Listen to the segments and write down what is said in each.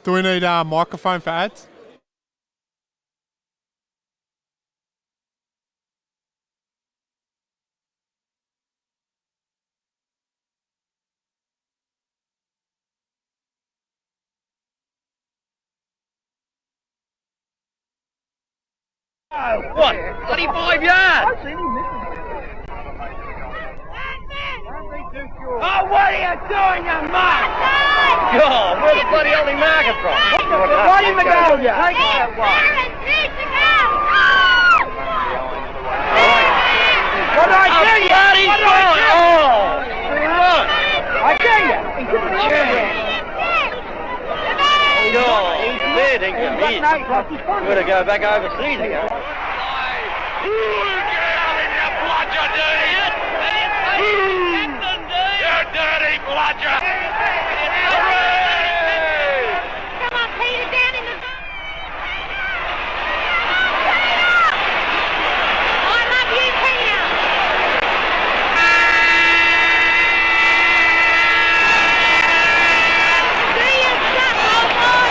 Do we need a microphone for ads? What? 25 yards? Oh, what are you doing, you mark? God, where's the bloody holding marker from? Right in the goal, you. Take that one. What did I tell you? What did I tell you? Oh, I tell you. He's in the God, he's dead, ain't he? He's going to go back overseas again. You dirty bludger! Come on, Peter, down in the... I love you, Peter! Do your stuff, old boy!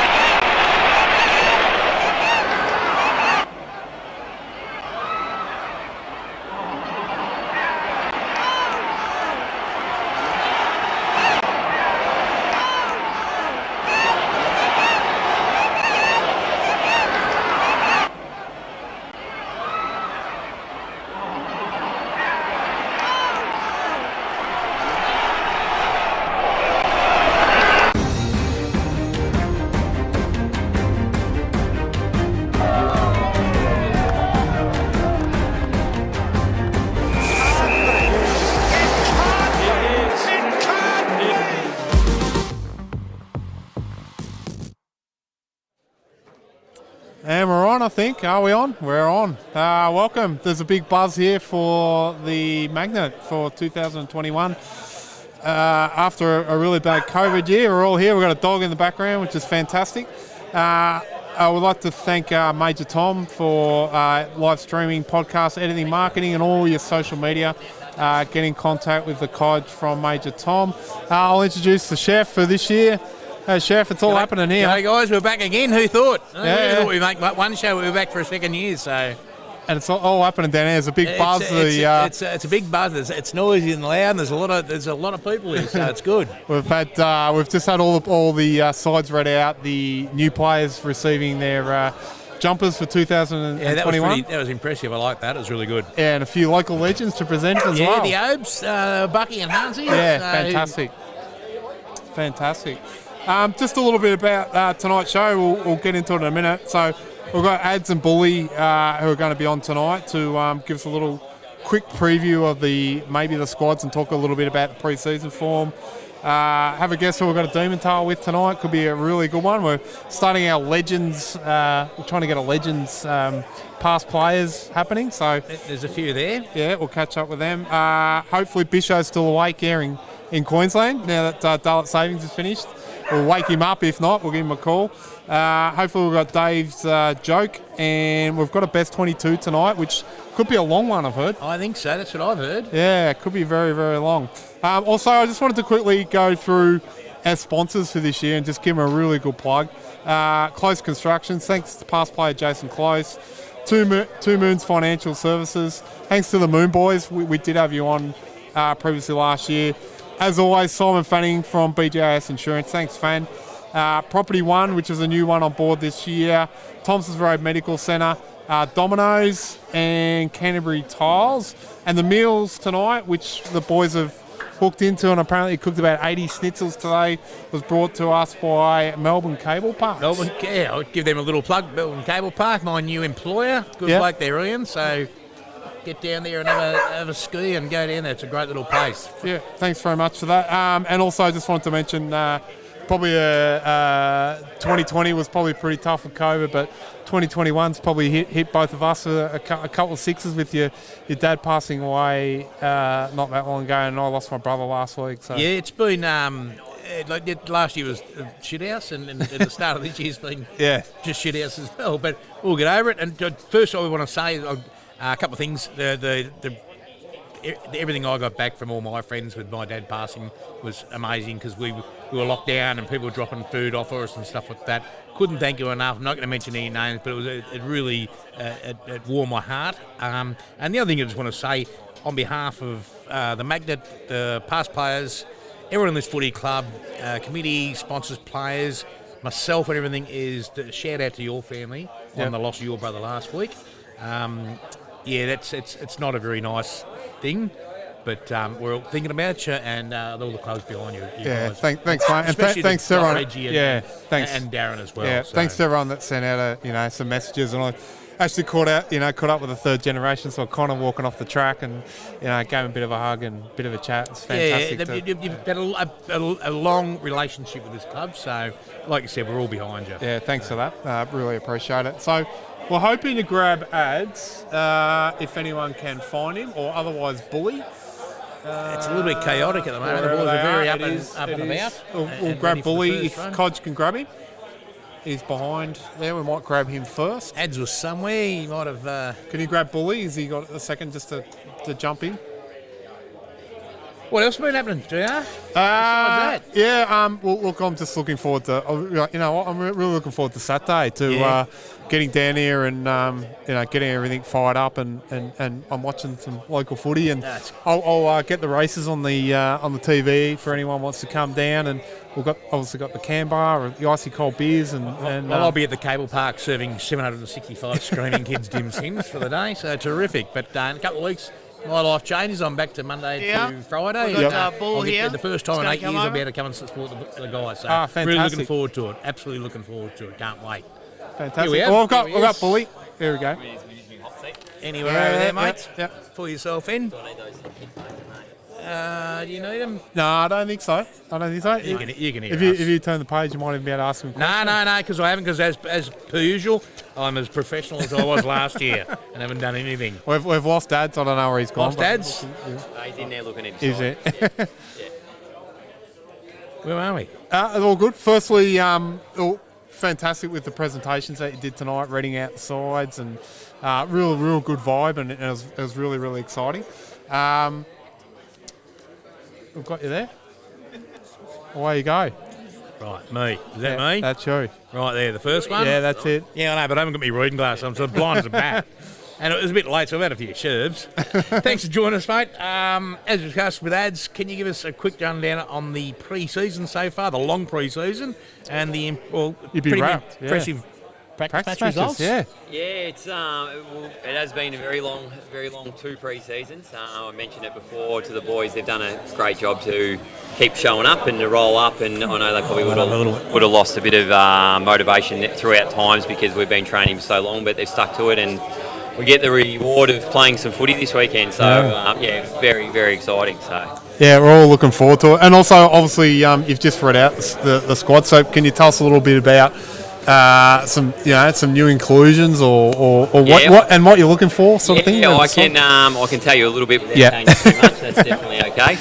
And we're on, I think. Are we on? We're on. Welcome. There's a big buzz here for the Magnet for 2021. After a really bad COVID year, we're all here. We've got a dog in the background, which is fantastic. I would like to thank Major Tom for live streaming, podcast, editing, marketing, and all your social media. Get in contact with the coach from Major Tom. I'll introduce the chef for this year. Chef, it's all happening here. Hey guys, we're back again. Who thought? Yeah. Who thought we'd make one show, we're back for a second year, so... And it's all happening down there. There's a big buzz. It's a big buzz. It's noisy and loud, and there's a lot of people here, so it's good. We've just had all the sides read out. The new players receiving their jumpers for 2021. Yeah, that was impressive. I like that. It was really good. Yeah, and a few local legends to present as well. Yeah, the Obes, Bucky and Hansie. Yeah, fantastic. Fantastic. Just a little bit about tonight's show. We'll get into it in a minute. So we've got Ads and Bully who are going to be on tonight to give us a little quick preview of maybe the squads and talk a little bit about the pre-season form. Have a guess who we've got a Demon Tail with tonight. Could be a really good one. We're starting our Legends. We're trying to get a Legends past players happening. So there's a few there. Yeah, we'll catch up with them. Hopefully Bisho's still awake here in Queensland now that Daylight Savings is finished. We'll wake him up. If not, we'll give him a call. Hopefully we've got Dave's joke, and we've got a best 22 tonight, which could be a long one, I've heard. I think so. That's what I've heard. Yeah, it could be very, very long. Also, I just wanted to quickly go through our sponsors for this year and just give them a really good plug. Close Constructions, thanks to past player Jason Close. Two Moons Financial Services, thanks to the Moon Boys. We did have you on previously last year. As always, Simon Fanning from BJS Insurance. Thanks, Fan. Property One, which is a new one on board this year. Thompson's Road Medical Centre. Domino's and Canterbury Tiles. And the meals tonight, which the boys have hooked into and apparently cooked about 80 schnitzels today, was brought to us by Melbourne Cable Park. Yeah, I'll give them a little plug. Melbourne Cable Park, my new employer. Good bloke they're in, so... Get down there and have a ski and go down there. It's a great little place. Yeah, thanks very much for that. And also, I just wanted to mention, probably 2020 was probably pretty tough with COVID, but 2021's probably hit both of us with a couple of sixes with your dad passing away not that long ago, and I lost my brother last week. So yeah, it's been last year was shithouse, and the start of this year's been just shithouse as well. But we'll get over it. And first, I want to say. A couple of things. The everything I got back from all my friends with my dad passing was amazing because we were locked down and people were dropping food off us and stuff like that. Couldn't thank you enough. I'm not going to mention any names, but it really it warmed my heart. And the other thing I just want to say on behalf of the Magnet, the past players, everyone in this footy club, committee, sponsors, players, myself and everything is to shout out to your family on the loss of your brother last week. It's not a very nice thing, but we're all thinking about you and all the clubs behind you. Guys. Thanks, mate, and thanks to everyone. Reggie thanks, and Darren as well. Yeah, so. thanks to everyone that sent out some messages, and I actually caught up with the third generation, so I kind of walking off the track and gave him a bit of a hug and a bit of a chat. It's fantastic. You've had a long relationship with this club, so like you said, we're all behind you. Yeah, thanks for that. Really appreciate it. So we're hoping to grab ads if anyone can find him, or otherwise Bully. It's a little bit chaotic at the moment. The boys are very up and about. We'll grab Bully if Codge can grab him. He's behind there. We might grab him first. Ads was somewhere. He might have. Can you grab Bully? Has he got a second just to jump in? What else has been happening, JR? Well, look, I'm just looking forward to. I'm really looking forward to Saturday to getting down here and getting everything fired up and I'm watching some local footy and I'll get the races on the TV for anyone who wants to come down, and we've obviously got the Canberra, the icy cold beers and I'll be at the cable park serving 765 screaming kids dim sims for the day, so terrific. But in a couple of weeks, my life changes. I'm back to Monday to Friday. We've got Bull here. The first time in 8 years I'll be able to come and support the guys. So fantastic. Really looking forward to it. Absolutely looking forward to it. Can't wait. Fantastic. Here We've got Bully. There we go. Anywhere over there, mate? Yeah. Pull yourself in. Do you need them? No, I don't think so. You can hear If you turn the page, you might even be able to ask him. No, because I haven't. Because as per usual, I'm as professional as I was last year and haven't done anything. We've lost Ads. I don't know where he's gone. Lost Ads? He's in there looking at Is it? Where are we? All good. Firstly, fantastic with the presentations that you did tonight, reading out the sides, and real good vibe, and it was really, really exciting. We've got you there. Away you go. Right, me. Is that me? That's you. Right there, the first one? Yeah, that's it. Yeah, I know, but I haven't got my reading glasses. I'm sort of blind as a bat. And it was a bit late, so I've had a few sherbs. Thanks for joining us, mate. As discussed with Ads, can you give us a quick rundown on the pre-season so far, the long pre-season, and the pretty impressive practice results? Yeah, it's it has been a very long 2 pre-seasons. I mentioned it before to the boys. They've done a great job to keep showing up and to roll up. And I know they probably would have lost a bit of motivation throughout times because we've been training for so long, but they've stuck to it, and we get the reward of playing some footy this weekend. So very, very exciting. So. Yeah, we're all looking forward to it. And also, obviously, you've just read out the squad. So can you tell us a little bit about some new inclusions or what you're looking for, sort of thing? Yeah, I can tell you a little bit without saying too much. That's definitely okay.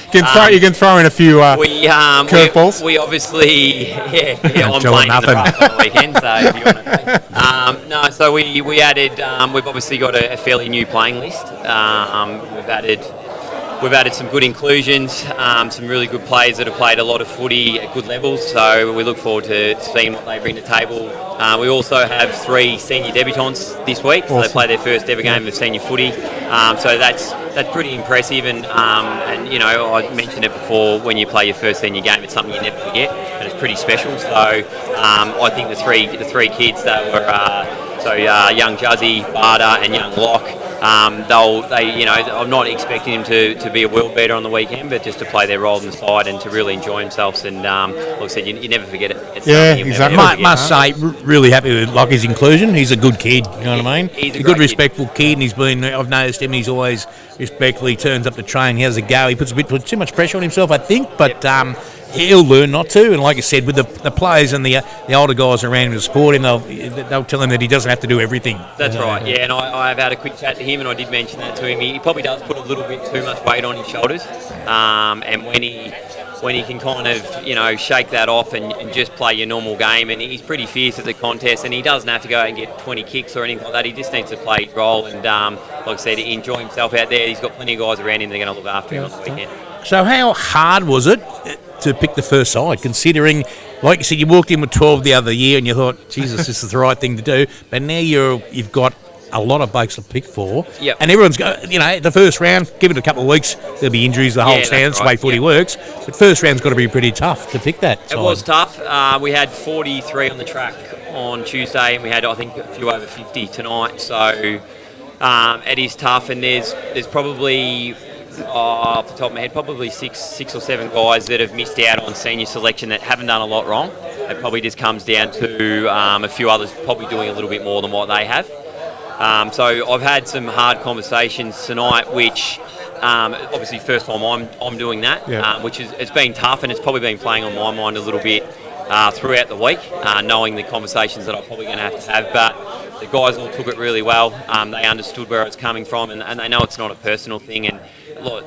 You can throw in a few curveballs. We obviously I'm playing in the rough on the weekend, so if you want to. So we added. We've obviously got a fairly new playing list. We've added some good inclusions, some really good players that have played a lot of footy at good levels, so we look forward to seeing what they bring to the table. We also have 3 senior debutants this week, so they play their first ever game of senior footy, so that's pretty impressive, and I mentioned it before, when you play your first senior game, it's something you never forget, and it's pretty special. So I think the three kids that were young Juzzy, Barter and young Locke, I'm not expecting him to be a world beater on the weekend, but just to play their role in the side and to really enjoy themselves. And like I said, you never forget it. It's exactly. Must say, really happy with Lockie's inclusion. He's a good kid, you know what I mean? He's a good, great respectful kid, and I've noticed him. He's always respectfully turns up to train. He has a go. He puts too much pressure on himself, I think, but. He'll learn not to, and like I said, with the players and the older guys around him to support him, they'll tell him that he doesn't have to do everything. That's right, yeah, and I've had a quick chat to him, and I did mention that to him. He probably does put a little bit too much weight on his shoulders, and when he when he can kind of, shake that off and just play your normal game. And he's pretty fierce at the contest, and he doesn't have to go out and get 20 kicks or anything like that. He just needs to play his role and, like I said, enjoy himself out there. He's got plenty of guys around him that are going to look after him on the weekend. So how hard was it to pick the first side, considering, like you said, you walked in with 12 the other year and you thought, Jesus, this is the right thing to do, but now you've got a lot of blokes to pick for, Yep. and everyone's got, the first round, give it a couple of weeks, there'll be injuries, the whole Yeah, stand, that's the way right, footy yep. works, but first round's got to be pretty tough to pick that It side. was tough. We had 43 on the track on Tuesday, and we had, I think, a few over 50 tonight. So it is tough, and there's probably, off the top of my head, probably six or seven guys that have missed out on senior selection that haven't done a lot wrong. It probably just comes down to a few others probably doing a little bit more than what they have. So I've had some hard conversations tonight, which obviously first time I'm doing that, Yeah. which it's been tough, and it's probably been playing on my mind a little bit throughout the week, knowing the conversations that I'm probably going to have. But the guys all took it really well. They understood where it's coming from, and they know it's not a personal thing. And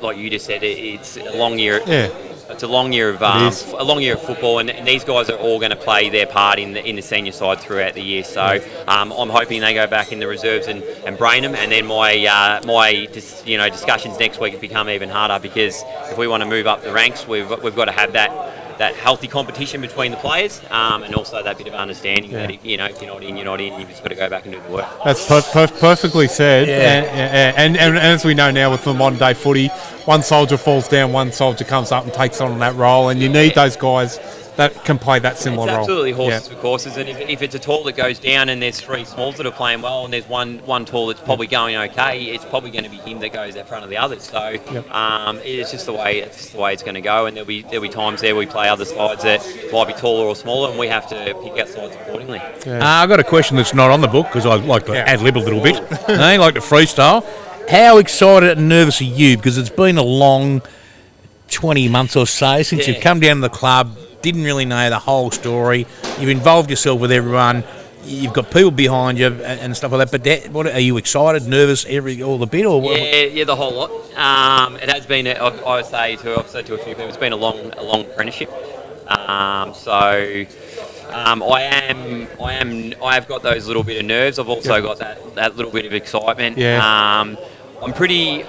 like you just said, it's a long year. Yeah. It's a long year of football, and these guys are all going to play their part in the senior side throughout the year. So I'm hoping they go back in the reserves and brain them. And then my discussions next week have become even harder, because if we want to move up the ranks, we've got to have that healthy competition between the players, and also that bit of understanding that if you're not in, you're not in. You've just got to go back and do the work. That's perfectly said. Yeah. And as we know now with the modern day footy, one soldier falls down, one soldier comes up and takes on that role, and you need those guys that can play that similar It's role. absolutely horses for courses, and if it's a tall that goes down and there's three smalls that are playing well, and there's one tall that's probably going okay, it's probably going to be him that goes out front of the others. So it's just the way it's going to go, and there'll be times there we play other sides that might be taller or smaller, and we have to pick our sides accordingly. I've got a question that's not on the book, because I like to ad-lib a little bit. I like to freestyle. How excited and nervous are you? Because it's been a long 20 months or so since you've come down to the club, didn't really know the whole story. You've involved yourself with everyone. You've got people behind you and stuff like that. But what are you excited, nervous, all the bit, or what? Yeah, the whole lot. It has been. I've said to a few people, it's been a long apprenticeship. I have got those little bit of nerves. I've also got that little bit of excitement. Yeah. I'm pretty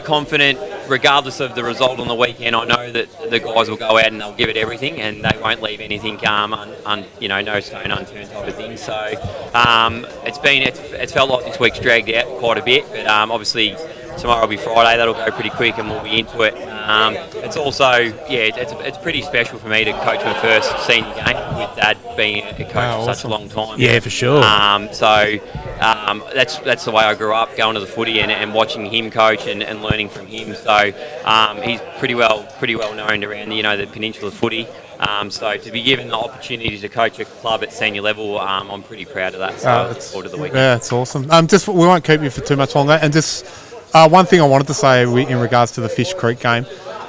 confident, regardless of the result on the weekend. I know that the guys will go out and they'll give it everything, and they won't leave anything, no stone unturned type of thing. So it's felt like this week's dragged out quite a bit, but obviously tomorrow will be Friday. That'll go pretty quick, and we'll be into it. It's also it's pretty special for me to coach my first senior game with Dad being a coach for such a long time. Yeah, for sure. That's the way I grew up, going to the footy and watching him coach and learning from him. So he's pretty well known around the Peninsula footy. So to be given the opportunity to coach a club at senior level, I'm pretty proud of that. So I look forward to the weekend. Yeah, that's awesome. We won't keep you for too much longer. And just one thing I wanted to say in regards to the Fish Creek game,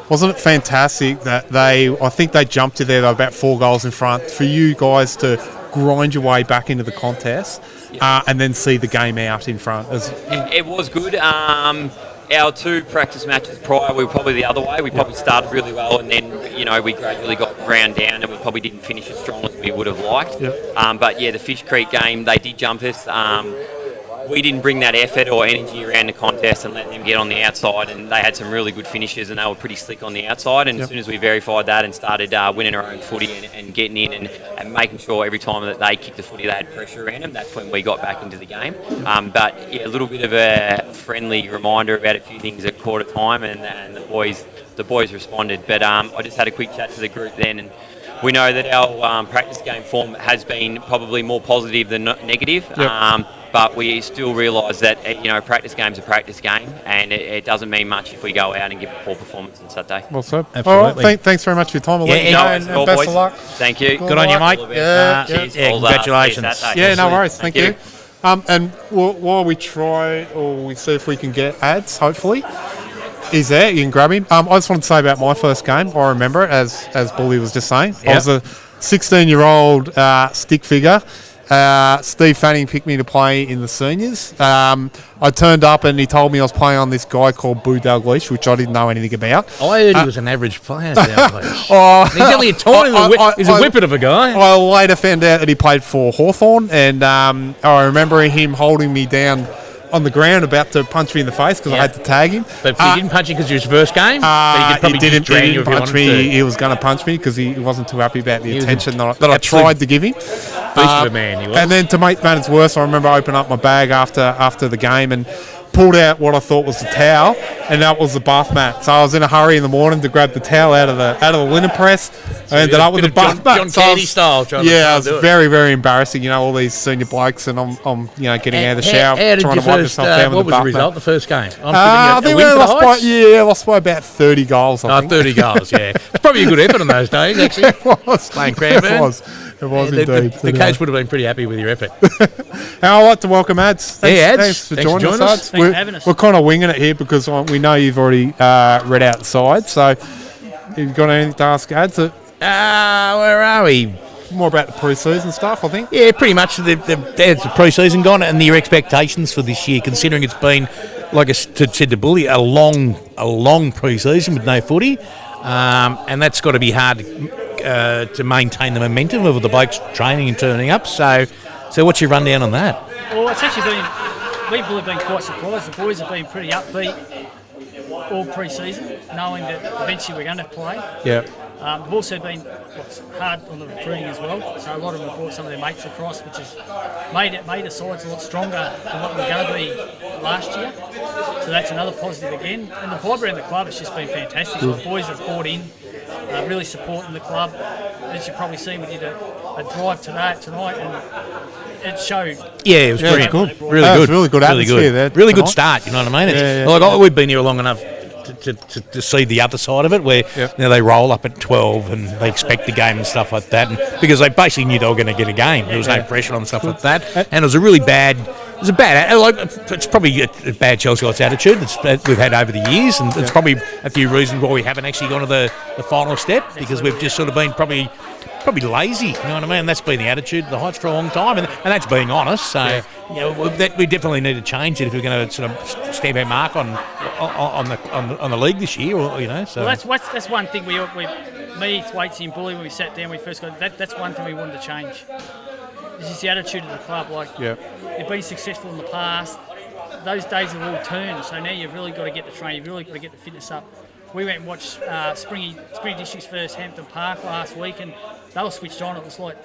wasn't it fantastic that I think they jumped you there, they were about 4 goals in front, for you guys to grind your way back into the contest and then see the game out in front? It was good. Our 2 practice matches prior, we were probably the other way. We probably started really well, and then we gradually got ground down, and we probably didn't finish as strong as we would have liked. Yep. But the Fish Creek game, they did jump us. We didn't bring that effort or energy around the contest and let them get on the outside, and they had some really good finishes, and they were pretty slick on the outside. And as soon as we verified that and started winning our own footy and getting in and making sure every time that they kicked the footy they had pressure around them, that's when we got back into the game. But a little bit of a friendly reminder about a few things at quarter time, and the boys responded. But I just had a quick chat to the group then, and we know that our practice game form has been probably more positive than negative. Yep. But we still realise that practice game's a practice game, and it doesn't mean much if we go out and give a poor performance on Saturday. Well said. Absolutely. All right, thanks very much for your time. I'll let you go, and best boys. of luck. Thank you. Good on you, mate. Cheers. Congratulations. Yeah, no worries. Thank you. you. And while we try, or we see if we can get ads, hopefully, he's there. You can grab him. I just wanted to say about my first game. I remember it, as Bully was just saying. Yep. I was a 16-year-old stick figure, Steve Fanning picked me to play in the seniors. I turned up and he told me I was playing on this guy called Boo Dalglish, which I didn't know anything about. I heard he was an average player. Dalglish. Oh, He's only a tiny little he's a whippet of a guy. I later found out that he played for Hawthorn, and I remember him holding me down on the ground about to punch me in the face because I had to tag him. But he didn't punch you because it was his first game? But He didn't punch me. He was going to punch me because he wasn't too happy about the attention that I tried to give him. Beast of a man he was. And then to make matters worse, I remember opening up my bag after the game and pulled out what I thought was the towel, and that was the bath mat. So I was in a hurry in the morning to grab the towel out of the linen press. I ended up with the bath mat. John Candy style. It was very, very embarrassing. You know, all these senior blokes, and I'm getting out of the shower How did trying you to wipe first, myself down what with the was the bath result? mat. The first game. I think we lost by about 30 goals. I think 30 goals. Yeah, it's probably a good effort in those days. Actually, it was. playing Cranbourne. It was The indeed. coach would have been pretty happy with your effort. And I'd like to welcome Ads. Thanks, Ads. Thanks for Thanks for joining joining us. us. Ads. Thanks for having us. We're kind of winging it here because we know you've already read out the side. So, you've got anything to ask Ads? Where are we? More about the pre-season stuff, I think. Yeah, pretty much. There's the pre-season gone, and your expectations for this year, considering it's been, like I said to Bully, a long pre-season with no footy, and that's got to be hard to maintain the momentum of the blokes training and turning up. So what's your rundown on that? Well, it's actually we've really been quite surprised. The boys have been pretty upbeat all pre-season, knowing that eventually we're going to play. Yeah. We've also been hard on the recruiting as well, so a lot of them have brought some of their mates across, which has made the sides a lot stronger than what we were going to be last year. So that's another positive again. And the vibe around the club has just been fantastic. The boys have bought in, really supporting the club. As you've probably seen, we did a drive tonight, and it showed. Yeah, it was brilliant. Good. Really That was good. really good atmosphere there Really good tonight. start. You know what I mean? Yeah, Like we've been here long enough to see the other side of it, where they roll up at 12 and they expect the game and stuff like that, and because they basically knew they were going to get a game. There was no pressure on stuff like that, and it was a really bad. It's probably a bad Chelsea Lights attitude that we've had over the years, and it's probably a few reasons why we haven't actually gone to the final step, because we've just sort of been probably lazy, you know what I mean? That's been the attitude of the Heights for a long time, and that's being honest. So we definitely need to change it if we're going to sort of stamp our mark on the league this year, or So Well, that's one thing me, Thwaites and Bully, when we sat down, we first got that's one thing we wanted to change. This is the attitude of the club. They've been successful in the past. Those days have all turned. So now you've really got to get the training. You've really got to get the fitness up. We went and watched Springy Districts versus Hampton Park last week, and they were switched on. It was like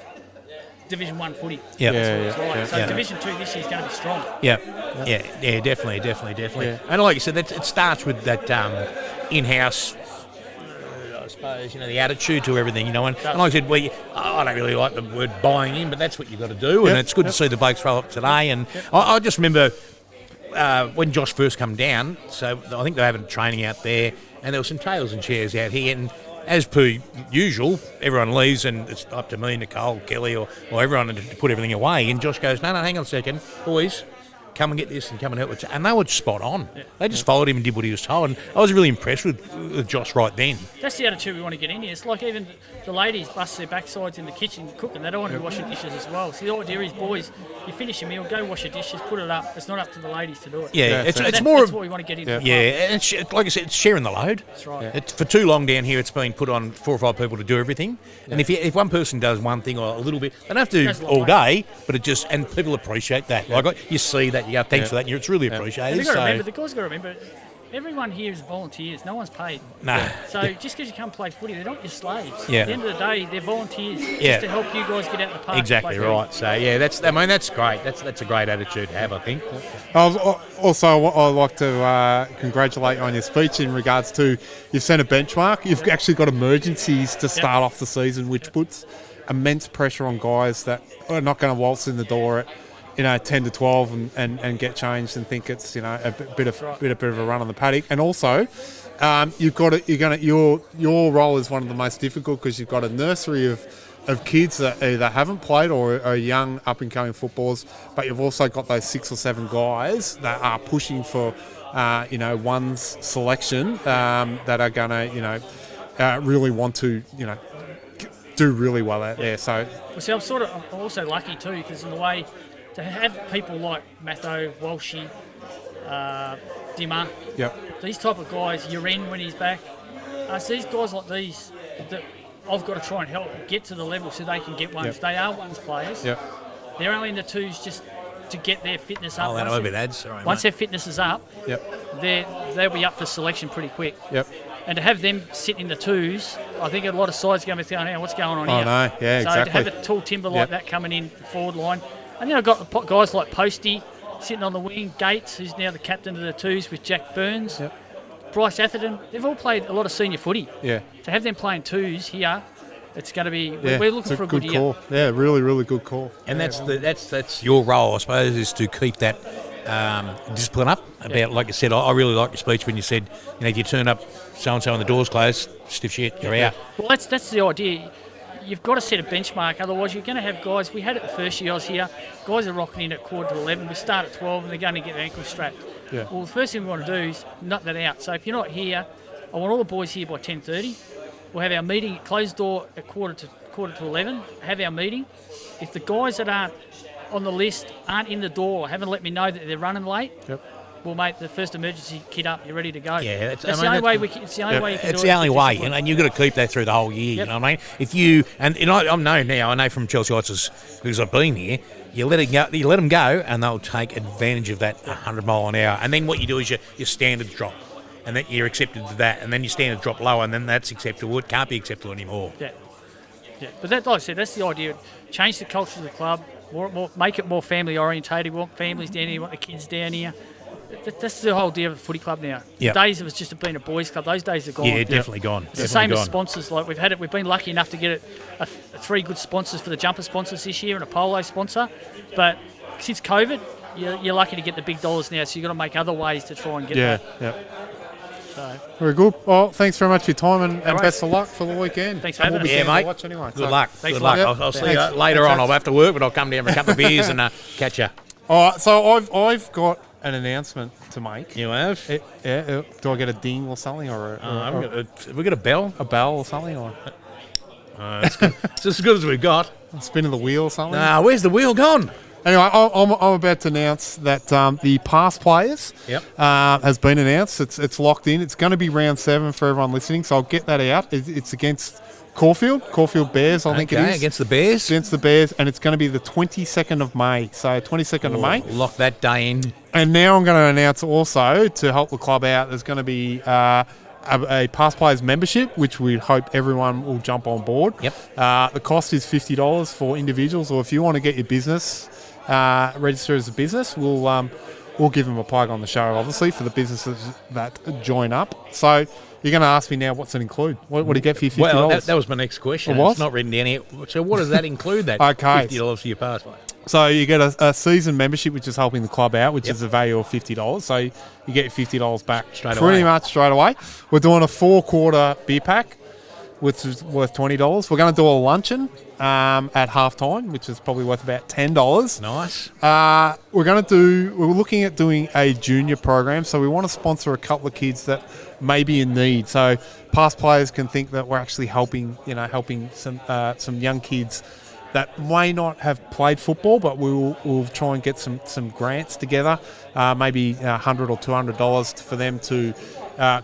Division 1 footy. Yeah. That's what it's like. So Division 2 this year is going to be strong. Yeah, definitely. Yeah. And like you said, it starts with that in-house, I suppose, the attitude to everything, and like I said, I don't really like the word buying in, but that's what you've got to do, and it's good to see the blokes roll up today. And I just remember when Josh first come down, so I think they were having training out there, and there were some tables and chairs out here, and as per usual, everyone leaves and it's up to me, Nicole, Kelly, or everyone to put everything away. And Josh goes, no, hang on a second, boys, come and get this and come and help us. And they were spot on. Yeah. They just followed him and did what he was told. And I was really impressed with Josh right then. That's the attitude we want to get in here. It's like even the ladies bust their backsides in the kitchen cooking. They don't want to be washing dishes as well. So the idea is, boys, you finish your meal, go wash your dishes, put it up. It's not up to the ladies to do it. Yeah, So it's more that's of... what we want to get into. Yeah, and like I said, it's sharing the load. That's right. It's, for too long down here, it's been put on 4 or 5 people to do everything. And if one person does one thing or a little bit, they don't have to Goes a do long all day, but it just, and people appreciate that. Like you see that, you go, thanks for that, and it's really appreciated. And the guys got So, to remember, everyone here is volunteers. No one's paid. no. So just because you come play footy, they're not your slaves. Yeah. At the end of the day, they're volunteers Yeah. just to help you guys get out the park. Exactly and play right. So yeah, that's great. That's a great attitude to have, I think. Also, I'd like to congratulate you on your speech in regards to you've set a benchmark. You've actually got emergencies to start off the season, which puts immense pressure on guys that are not going to waltz in the door at 10 to 12 and get changed and think it's a bit of a run on the paddock. And also, your role is one of the most difficult because you've got a nursery of kids that either haven't played or are young up and coming footballers, but you've also got those 6 or 7 guys that are pushing for one's selection that are going to really want to do really well out there. So Well, see, I'm also lucky too, because in a way, to have people like Matho, Walshy, Dimmer, yep, these type of guys, Uren when he's back, so these guys like these that I've got to try and help get to the level so they can get ones. Yep. They are ones players. yep, They're only in the twos just to get their fitness up. Oh, that might be that. Sorry, Once mate. their fitness is up, yep, they'll be up for selection pretty quick. yep. And to have them sit in the twos, I think a lot of sides are going to be thinking, what's going on Oh here? no, yeah, So exactly. to have a tall timber like Yep. that coming in the forward line. And then I've got the guys like Posty sitting on the wing, Gates, who's now the captain of the twos with Jack Burns, Yep. Bryce Atherton. They've all played a lot of senior footy. Yeah, To have them playing twos here, it's going to be, yeah. we're It's looking for a good year. call. Yeah, really, really good call. And that's your role, I suppose, is to keep that discipline up. About like you said, I really like your speech when you said, if you turn up so and so and the door's closed, stiff shit, you're out. Well, that's the idea. You've got to set a benchmark, otherwise you're going to have guys. We had it the first year I was here. Guys are rocking in at 11:15. We start at 12, and they're going to get their ankles strapped. Yeah. Well, the first thing we want to do is nut that out. So if you're not here, I want all the boys here by 10:30. We'll have our meeting at closed door at quarter to 11. Have our meeting. If the guys that aren't on the list aren't in the door, or haven't let me know that they're running late, Yep. we'll make the first emergency kit up. You're ready to go. Yeah, that's the only way we can. It's the only way you can It's do the it. only with way, discipline. and you've got to keep that through the whole year. Yep. You know what I mean? If you and I know now, I know from Chelsea Heights because I've been here. You let them go, and they'll take advantage of that 100 mile an hour. And then what you do is your standards drop, and then you're accepted to that, and then your standards drop lower, and then that's acceptable. It can't be acceptable anymore. Yeah. But that, like I said, that's the idea. Change the culture of the club, make it more family orientated. We want families down here, we want the kids down here. That's the whole idea of a footy club now. Yep. The days of it's just being a boys' club, those days are gone. Yeah, definitely gone. It's the same as sponsors. Like we've been lucky enough to get three good sponsors for the jumper sponsors this year and a polo sponsor. But since COVID, you're lucky to get the big dollars now. So you've got to make other ways to try and get Yeah, that. yeah. So Very good. Well, thanks very much for your time and right. best of luck for the weekend. Thanks for And having we'll us. be Yeah, down to mate. watch anyway. Good So- luck. Thanks Good a lot. luck. Yep. I'll see Thanks. you later on. Thanks. I'll have to work, but I'll come down for a couple of beers and catch you. All right, so I've got an announcement to make. You have? Do I get a ding or something, or Have we got a bell? a bell or something, or It's good. It's as good as we've got. a spin of the wheel or something? Nah, where's the wheel gone? Anyway, I'm about to announce that the past players has been announced. It's locked in. It's going to be round 7 for everyone listening, so I'll get that out. It's against Caulfield Bears, I think it is. Against the Bears. Against the Bears, and it's going to be the 22nd of May. So 22nd of May. Lock that day in. And now I'm going to announce also, to help the club out, there's going to be a past players membership, which we hope everyone will jump on board. Yep. The cost is $50 for individuals, or if you want to get your business register as a business, we'll give them a plug on the show, obviously, for the businesses that join up. So you're going to ask me now, what's it include? What do you get for your $50? Well, that was my next question. It was? It's not written down here. So what does that include, that Okay. $50 for your pass play? So you get a season membership, which is helping the club out, which is a value of $50. So you get your $50 back pretty much straight away. We're doing a 4-quarter beer pack, which is worth $20. We're going to do a luncheon at halftime, which is probably worth about $10. Nice. We're looking at doing a junior program, so we want to sponsor a couple of kids that may be in need. So past players can think that we're actually helping some young kids that may not have played football, but we'll try and get some grants together, maybe $100 or $200 for them to.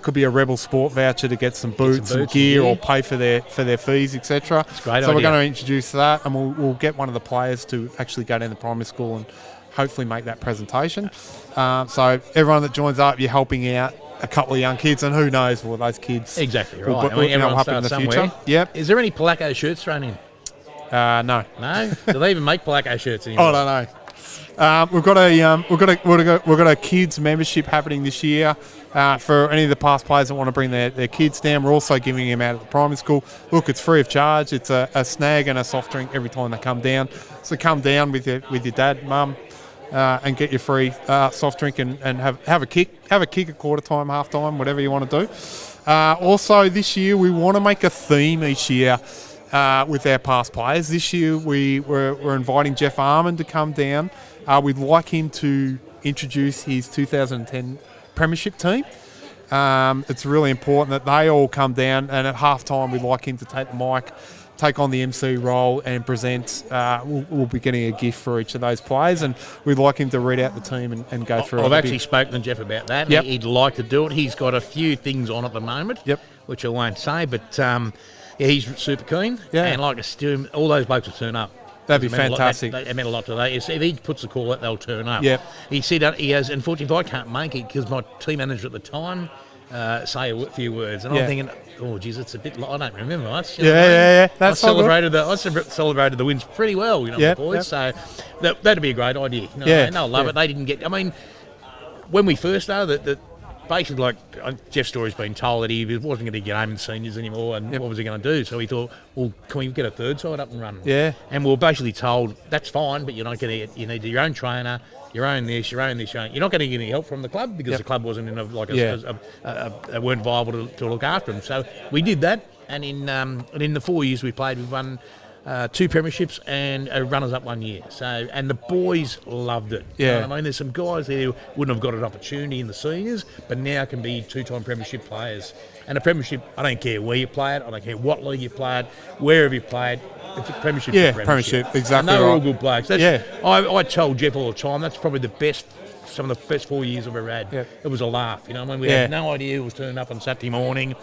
Could be a Rebel Sport voucher to get some boots and gear, or pay for their fees, etc. So great we're idea. going to introduce that, and we'll get one of the players to actually go down to primary school and hopefully make that presentation. So everyone that joins up, you're helping out a couple of young kids, and who knows what those kids Exactly will right. I mean, everyone happen in starts the somewhere. future. Yep. Is there any Palaco shirts thrown in? No. No? Do they even make Palaco shirts anymore? I don't know. We've got a kids membership happening this year for any of the past players that want to bring their kids down. We're also giving them out at the primary school. Look, it's free of charge. It's a snag and a soft drink every time they come down. So come down with your dad, mum, and get your free soft drink and have a kick. Have a kick at quarter time, half time, whatever you want to do. Also, this year we want to make a theme each year. With our past players. This year we're inviting Jeff Armand to come down. We'd like him to introduce his 2010 Premiership team. It's really important that they all come down, and at halftime we'd like him to take the mic take on the MC role and present. We'll be getting a gift for each of those players, and we'd like him to read out the team and go through it. I've actually spoken to Jeff about that. Yep. He'd like to do it. He's got a few things on at the moment, which I won't say, but he's super keen. Yeah. And like us to him, all those blokes will turn up. That'd be It meant a lot- fantastic. It meant a lot today. If he puts the call out, they'll turn up. Yep. He said he has. Unfortunately, I can't make it because my team manager at the time say a few words, and Yeah. I'm thinking, oh, geez, it's a bit. I don't remember much. Yeah. That's I all good. celebrated the wins pretty well, you know, Yep, the boys. yep. So that'd be a great idea. You know, Yeah, and they'll love yeah. it. They didn't get. I mean, when we first started, basically, like Jeff Story's been told that he wasn't going to get home in seniors anymore, and what was he going to do? So he thought, well, can we get a third side up and running? Yeah. And we were basically told that's fine, but you're not going to get. You need your own trainer, your own this, your own this. You're not going to get any help from the club because Yep. the club wasn't in Yeah. weren't viable to look after them. So we did that, and in the 4 years we played, we won 2 premierships and a runners-up 1 year. So, and the boys loved it. You know Yeah. what I mean, there's some guys there who wouldn't have got an opportunity in the seniors, but now can be 2-time premiership players. And a premiership, I don't care where you play it, I don't care what league you play it, wherever you play it, it's a premiership. Yeah, a premiership, exactly And they were all right. good blokes. I told Jeff all the time, that's probably some of the best 4 years I've ever had. Yeah. It was a laugh, you know. I mean, we Yeah. had no idea who was turning up on Saturday morning.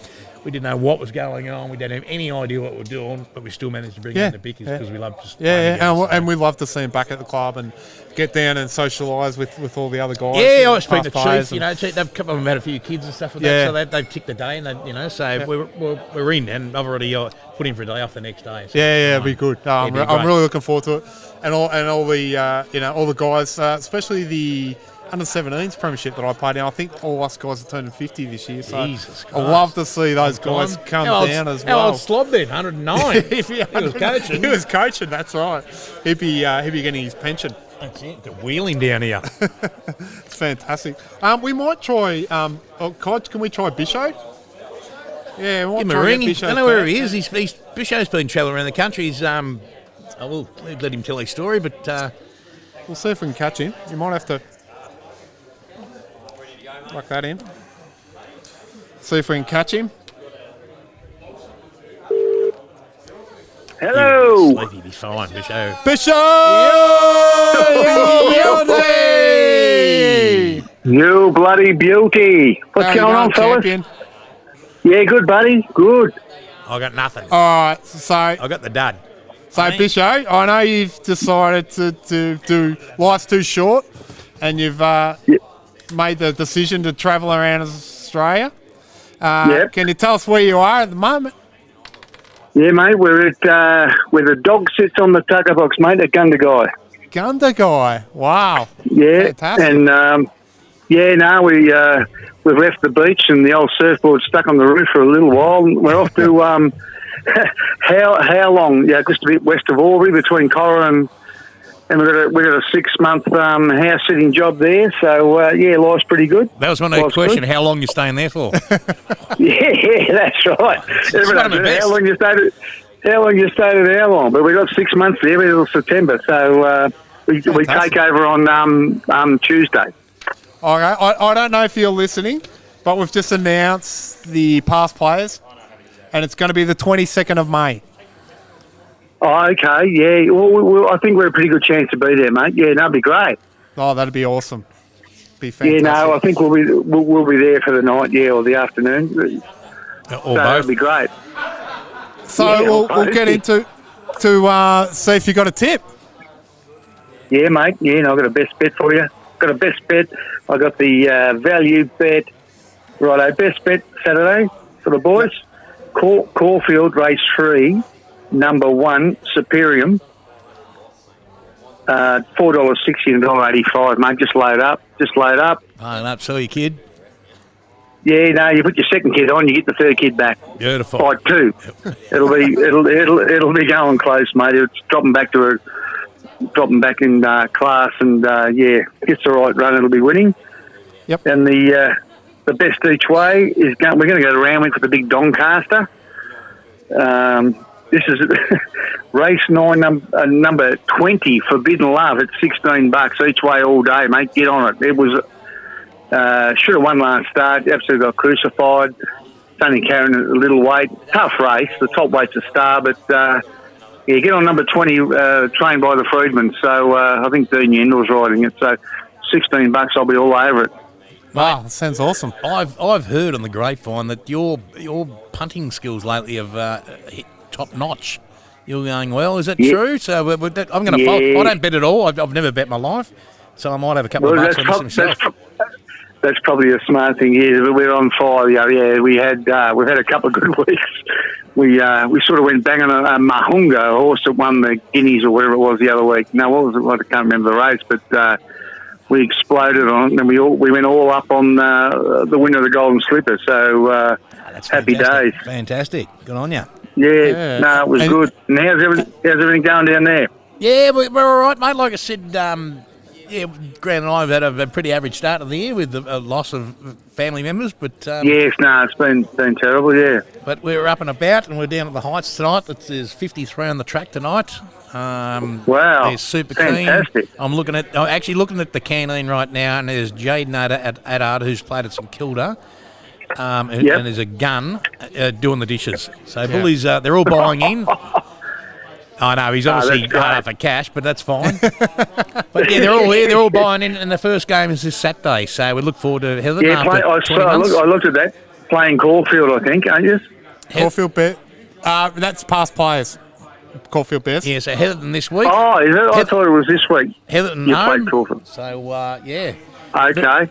We didn't know what was going on. We didn't have any idea what we were doing, but we still managed to bring in the bickies because we love just playing together. And we'd love to see him back at the club and get down and socialise with all the other guys. Yeah, I was speaking to past players Chief. You know, they've a couple of them had a few kids and stuff like Yeah. that, so they've ticked the day, and so we're in, and I've already put in for a day off the next day. So it'd be good. No, It'd be I'm great. really looking forward to it, and all the all the guys, especially the under-17s premiership that I played in. I think all us guys are turning 50 this year, so Jesus I Christ. love to see those guys come down as well. How old Slob then? 109. If he was coaching. He was coaching. That's right. He'd be getting his pension. That's it. The wheeling down here. It's fantastic. We might try. Cod, can we try Bisho? Yeah, we might Give him a try ring. get I Bisho's don't know where back. he is. Bisho's been travelling around the country. He's I will let him tell his story, but We'll see if we can catch him. You might have to lock that in. See if we can catch him. Hello. Sleepy be fine, Bisho. Bisho! You bloody beauty. What's going on, fellas? champion? Yeah, good, buddy. Good. I got nothing. All right, so I got the dud. Bisho, I know you've decided to do life's too short, and you've made the decision to travel around Australia. Yep. Can you tell us where you are at the moment? Yeah, mate, we're at where the dog sits on the tucker box, mate, at Gundagai. Gundagai. Wow. Yeah, Fantastic. and we've left the beach and the old surfboard stuck on the roof for a little while. We're off to how long? Yeah, just a bit west of Albury, between Cora and we've got a 6-month house sitting job there. So life's pretty good. That was my next Life's question. good. How long you staying there for? Yeah, that's right. one of the best. How long you stayed at how long? But we got 6 months there until September. So we take over on Tuesday. Okay, I don't know if you're listening, but we've just announced the past players, and it's going to be the 22nd of May. Oh, okay, yeah. Well, I think we're a pretty good chance to be there, mate. Yeah, that'd be great. Oh, that'd be awesome. Be fantastic. Yeah, no, I think we'll be there for the night, or the afternoon. Or So both. that'd be great. So Yeah, we'll both. get into see if you got a tip. Yeah, mate. Yeah, no, I've got a best bet for you. Got a best bet. I got the value bet. Righto, best bet Saturday for the boys. Caulfield race 3, number 1, Superium. $4.60 and $1.85, mate. Just load up. Line up, so you kid. Yeah, no, you put your second kid on, you get the third kid back. Beautiful. By 2. It'll be going close, mate. It's dropping back in class, and gets the right run, it'll be winning. Yep. And the best each way is we're going to go to Randwick with the big Doncaster. This is race 9, number 20, Forbidden Love at $16 each way all day, mate. Get on it. It was should have won last start. Absolutely got crucified. It's only carrying a little weight. Tough race. The top weight's a star, but get on number 20, trained by the Freedman. So I think Dean Yendall's riding it. So $16, I'll be all over it. Wow, that sounds awesome. I've heard on the grapevine that your punting skills lately have hit top notch. You're going well. Is that true? So I'm going to fold. I don't bet at all. I've never bet in my life, so I might have a couple of bucks on this myself. That's probably a smart thing here. But we're on fire. Yeah, we've had a couple of good weeks. We sort of went bang on a Mahunga, a horse that won the Guineas or whatever it was the other week. No, what was it? I can't remember the race, but we exploded on it, and we went all up on the winner of the Golden Slipper. So that's happy days. Fantastic. Good on you. Yeah, no, it was good. And how's everything going down there? Yeah, we're all right, mate. Like I said, Grant and I have had a pretty average start of the year with a loss of family members. But yes, no, it's been terrible, yeah. But we're up and about, and we're down at the Heights tonight. There's 53 on the track tonight. Wow, they're super fantastic. clean. I'm actually looking at the canteen right now, and there's Jaden Addard, who's played at St Kilda. And there's a gun doing the dishes. So bullies, they're all buying in. I know, he's obviously hard up for cash, but that's fine. But yeah, they're all here. They're all buying in, and the first game is this Saturday. So we look forward to Heather. Yeah, I looked at that. Playing Caulfield, I think, aren't you? Caulfield bet. That's past players. Caulfield Bears. Yeah, so Heatherton this week. Oh, is it? I thought it was this week. Heatherton You home. played Caulfield. So, yeah. Okay.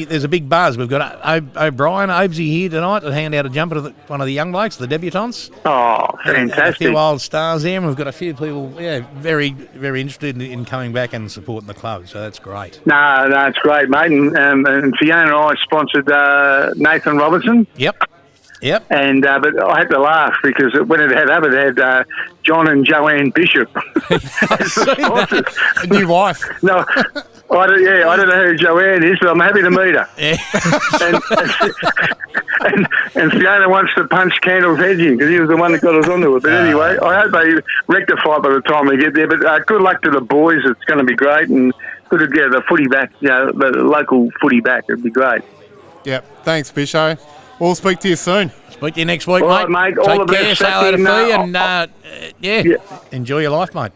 There's a big buzz. We've got O'Brien, Obesy here tonight to hand out a jumper to one of the young blokes, the debutants. Oh, And a fantastic. few old stars there, and we've got a few people, very, very interested in coming back and supporting the club, so that's great. No, it's great, mate. And Fiona and I sponsored Nathan Robertson. Yep. And but I had to laugh because when it had John and Joanne Bishop as the sponsors. A new wife. No, I don't know who Joanne is, but I'm happy to meet her. Yeah. And Fiona wants to punch Candle's head in because he was the one that got us onto it. But anyway, I hope they rectify by the time we get there. But good luck to the boys. It's going to be great, and good to get the footy back, the local footy back. It'd be great. Yep. Thanks, Bisho. We'll speak to you soon. Speak to you next week, All mate. right, mate. All Take the care, best. say hello to Fee, and Yeah. enjoy your life, mate.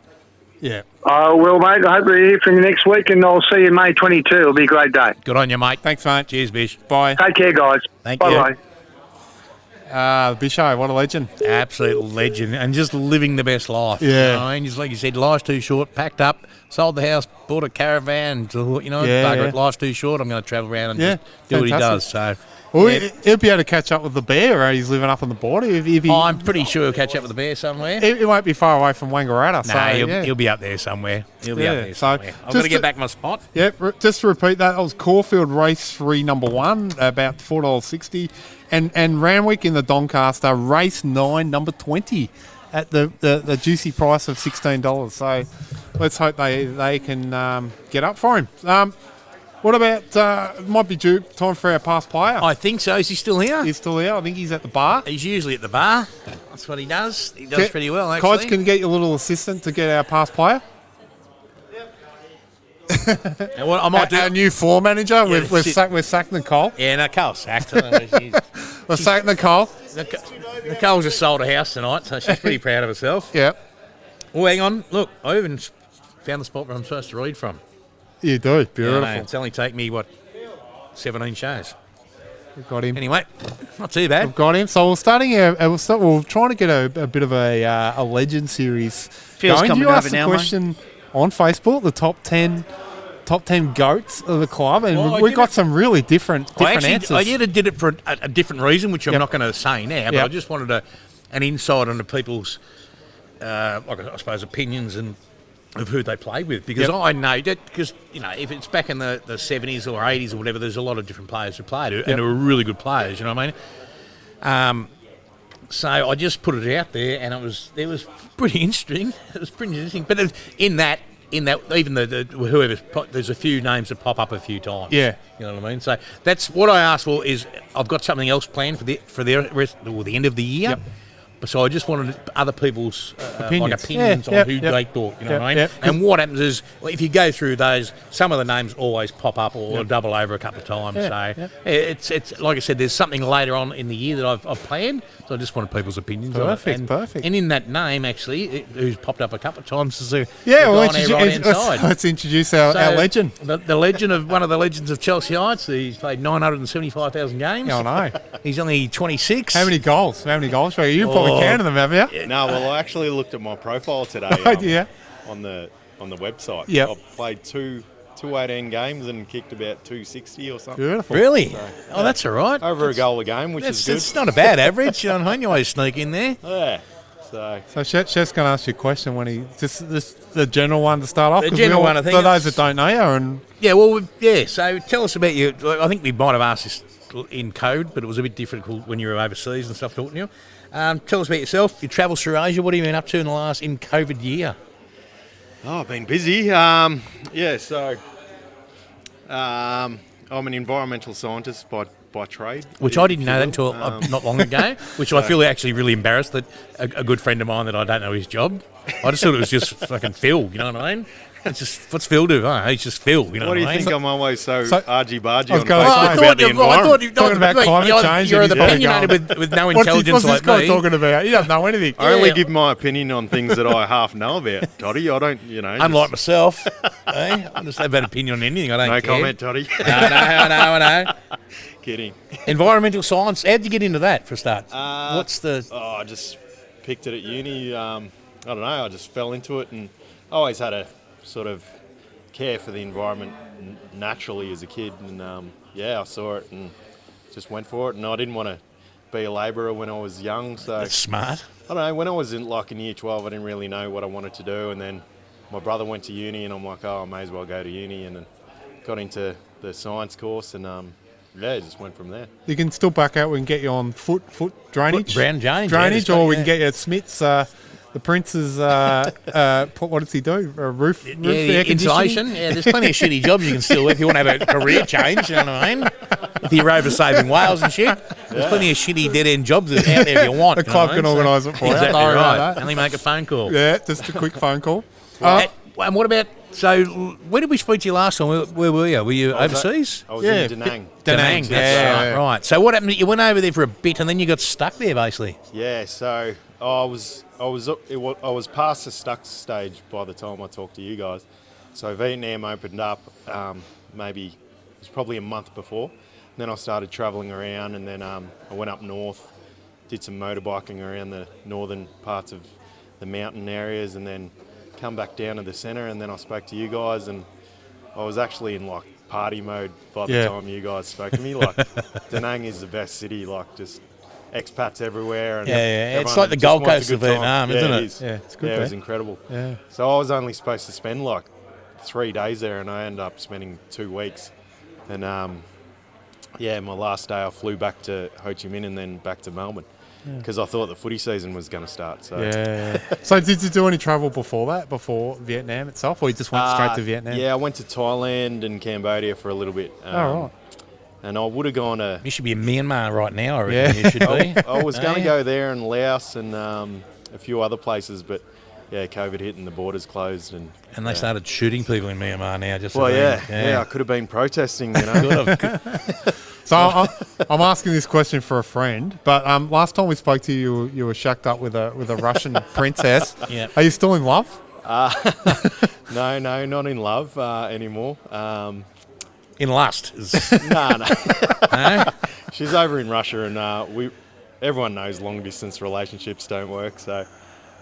Yeah. Well, mate, I hope to hear from you next week, and I'll see you May 22. It'll be a great day. Good on you, mate. Thanks, mate. Cheers, Bish. Bye. Take care, guys. Thank Bye-bye. you. Bisho, what a legend. Absolute legend, and just living the best life. Yeah. You know what I mean? Just like you said, life's too short. Packed up, sold the house, bought a caravan. Bugger it, life's too short. I'm going to travel around and just do what he does. So. Well, he'll be able to catch up with the bear, or he's living up on the border. If he, I'm pretty sure he'll catch up with the bear somewhere. It won't be far away from Wangaratta. No, he'll be up there somewhere. I've got to get back my spot. Yep, just to repeat that was Caulfield Race 3 number 1, about $4.60. And Randwick in the Doncaster, Race 9 number 20 at the juicy price of $16. So let's hope they can get up for him. What about, might be time for our past player. I think so. Is he still here? He's still here. I think he's at the bar. He's usually at the bar. That's what he does. He does pretty well, actually. Coach, can you get your little assistant to get our past player? Now, what I might do. Our new floor manager. We're sacking Nicole. Yeah, no, Cole's sacked. We're sacking Nicole. Nicole just sold a house tonight, so she's pretty proud of herself. Yep. Oh, hang on. Look, I even found the spot where I'm supposed to read from. You do. Beautiful. Yeah, it's only taken me, 17 shows. We've got him. Anyway, not too bad. We've got him. So we're trying to get a bit of a legend series. Feels going. coming You over asked now, the question on Facebook, the top 10 goats of the club, and we got some really different answers. I did it for a different reason, which I'm not going to say now, but I just wanted an insight into people's, I suppose, opinions and of who they play with, because I know that, because if it's back in the 70s or 80s or whatever, there's a lot of different players who played and who were really good players. You know what I mean? So I just put it out there, and it was pretty interesting. It was pretty interesting, but in that even whoever's there's a few names that pop up a few times. Yeah, you know what I mean. So that's what I asked for. Is I've got something else planned for the rest or the end of the year. Yep. So I just wanted other people's Opinions. opinions Yeah, on who yep. they thought, you know Yep, what I mean? yep. And what happens is, well, if you go through those, some of the names always pop up or double over a couple of times. Yeah, So yep. it's like I said, there's something later on in the year that I've planned. So I just wanted people's opinions on it. Perfect, And, perfect. And in that name, actually, who's popped up a couple of times, is the Yeah, the well, guy on our right-hand side. let's introduce our legend. The legend of one of the legends of Chelsea Heights. He's played 975,000 games. Yeah, I know. He's only 26. How many goals? Trey? You've probably counted them, haven't you? No, well, I actually looked at my profile today Yeah. on the website. Yep. I've played two 18 games and kicked about 260 or something. Beautiful. Really? Oh, that's all right. Over a goal a game, which is good. That's not a bad average. You know what I mean? You always sneak in there. Yeah. So So Chef's going to ask you a question when he this the general one to start off. The 'cause general we all- one, I think for those it's- that don't know you, and Yeah, well, yeah. So tell us about you. I think we might have asked this in code, but it was a bit difficult when you were overseas and stuff talking to you. Tell us about yourself. You travel through Asia. What have you been up to in COVID year? I've been busy. So I'm an environmental scientist by trade. Which I didn't know that until not long ago, which I feel actually really embarrassed that a good friend of mine that I don't know his job. I just thought it was just fucking Phil, you know what I mean? It's just, what's Phil do? Oh, he's just Phil, you know What do you I mean? think I'm always so So- argy-bargy I was on gonna Facebook say- about the environment? Talking about climate change You're and the he's opinionated probably with no what's intelligence this like guy me. talking about? You don't know anything. I only Yeah. give my opinion on things that I half know about, Toddy. I don't, Unlike myself, eh? I just have an opinion on anything. I don't no care. comment, Toddy. I know. Kidding. Environmental science. How'd you get into that for a start? What's the? I just picked it at uni. I don't know. I just fell into it, and I always had a sort of care for the environment naturally as a kid. And I saw it and just went for it. And I didn't want to be a labourer when I was young, so That's smart. I don't know. When I was in year 12, I didn't really know what I wanted to do, and then my brother went to uni, and I'm like, oh, I may as well go to uni, and then got into the science course, and just went from there. You can still back out. We can get you on foot drainage, Brown drainage, drainage, yeah, or we yeah. can get you at Smith's. The Prince's, what does he do? A roof air Insulation. conditioning? Yeah, there's plenty of shitty jobs you can still do if you want to have a career change. You know what I mean? If you're over saving whales and shit, there's plenty of shitty dead end jobs out there if you want. The club can organise it for you. Exactly Don't worry about right. that. Only make a phone call. Yeah, just a quick phone call. And what about? So, where did we speak to you last time? Where were you? Were you overseas? I was Yeah, in Da Nang. Da Nang. Yeah, That's yeah. right. So what happened? You went over there for a bit, and then you got stuck there, basically. Yeah, so I was past the stuck stage by the time I talked to you guys. So Vietnam opened up maybe it was probably a month before. And then I started travelling around, and then I went up north, did some motorbiking around the northern parts of the mountain areas, and then come back down to the centre. And then I spoke to you guys, and I was actually in party mode by the Yeah. time you guys spoke to me. Da Nang is the best city, just expats everywhere. And Yeah. It's everyone like the just Gold wants a Coast of good time. Vietnam, Yeah, isn't it? is. Yeah, it's good Yeah, it was there. incredible. Yeah. So I was only supposed to spend 3 days there, and I ended up spending 2 weeks. And my last day I flew back to Ho Chi Minh and then back to Melbourne because I thought the footy season was going to start. So Yeah. So did you do any travel before that, before Vietnam itself, or you just went straight to Vietnam? Yeah, I went to Thailand and Cambodia for a little bit. Oh, right. And I would have gone to. You should be in Myanmar right now, I reckon Yeah. you should be. I was going to Yeah. go there and Laos and a few other places, but COVID hit and the borders closed, and And they started shooting people in Myanmar now. Just Well, so I could have been protesting, you know. Good of- So I'm asking this question for a friend, but last time we spoke to you, you were shacked up with a Russian princess. Yeah. Are you still in love? No, not in love anymore. in lust. No. No? She's over in Russia, and everyone knows long distance relationships don't work. So,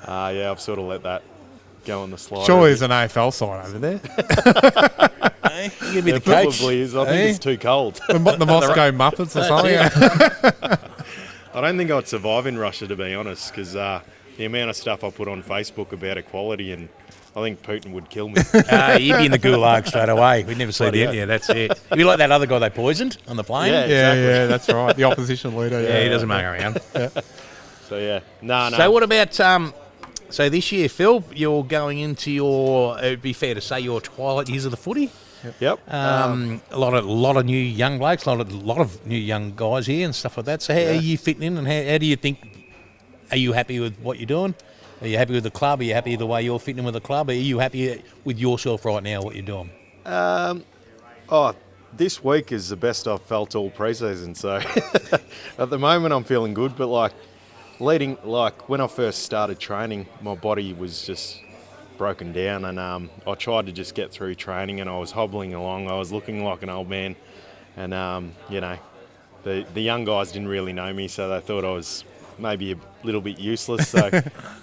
I've sort of let that go on the slide. Surely there's an AFL side over there. Hey, you could be There the coach. probably is. I think Hey? it's too cold. The Moscow Muppets or something. I don't think I'd survive in Russia, to be honest, because the amount of stuff I put on Facebook about equality, and I think Putin would kill me. You'd be in the gulag straight away. We'd never see Bloody the hell. end. Yeah, that's it. You'd be like that other guy they poisoned on the plane. Yeah. Yeah, Exactly. yeah, that's right. The opposition leader. Yeah, he doesn't hang around. So, yeah. No. So what about so this year, Phil? You're going into your. It would be fair to say your twilight years of the footy. Yep. A lot of new young blokes, a lot of new young guys here and stuff like that. So how are you fitting in, and how do you think Are you happy with what you're doing? Are you happy with the club? Are you happy with the way you're fitting with the club? Are you happy with yourself right now, what you're doing? This week is the best I've felt all pre-season. So at the moment I'm feeling good, but when I first started training, my body was just broken down, and I tried to just get through training, and I was hobbling along. I was looking like an old man, and the young guys didn't really know me, so they thought I was maybe a little bit useless. So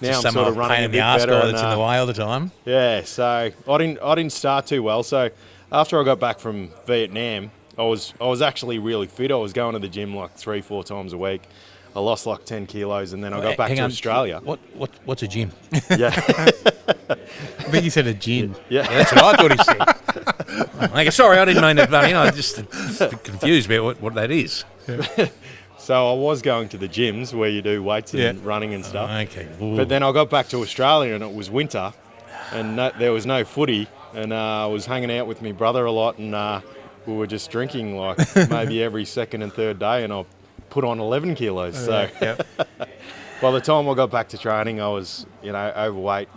now I'm sort of running a bit better. That's in the way all the time. Yeah, so I didn't start too well. So after I got back from Vietnam, I was actually really fit. I was going to the gym like 3-4 times a week. I lost like 10 kilos, and then I got back to Australia. What's a gym? Yeah. I think you said a gin. Yeah. That's what I thought he said. Sorry, I didn't mean that. But, I'm just confused about what that is. So I was going to the gyms where you do weights and running and stuff. Okay. Ooh. But then I got back to Australia, and it was winter, and there was no footy, and I was hanging out with my brother a lot, and we were just drinking like maybe every second and third day, and I put on 11 kilos. So by the time I got back to training, I was, overweight,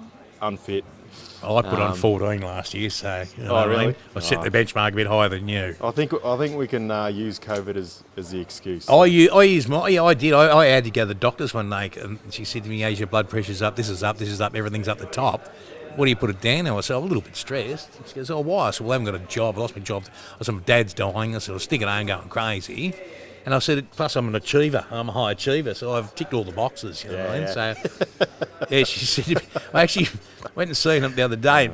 unfit. I put on 14 last year, so really? I set the benchmark a bit higher than you. I think we can use COVID as the excuse. I used I did. I had to go to the doctor's one day, and she said to me, "As your blood pressure's up, this is up, everything's up the top. What do you put it down now?" I said, "I'm a little bit stressed." She goes, "Oh, why?" I said, "Well, I haven't got a job. I lost my job." I said, "My dad's dying." I said, "I was sticking home going crazy." And I said, plus I'm an achiever. I'm a high achiever, so I've ticked all the boxes, you know what I mean? So, she said to me, I actually went and seen him the other day.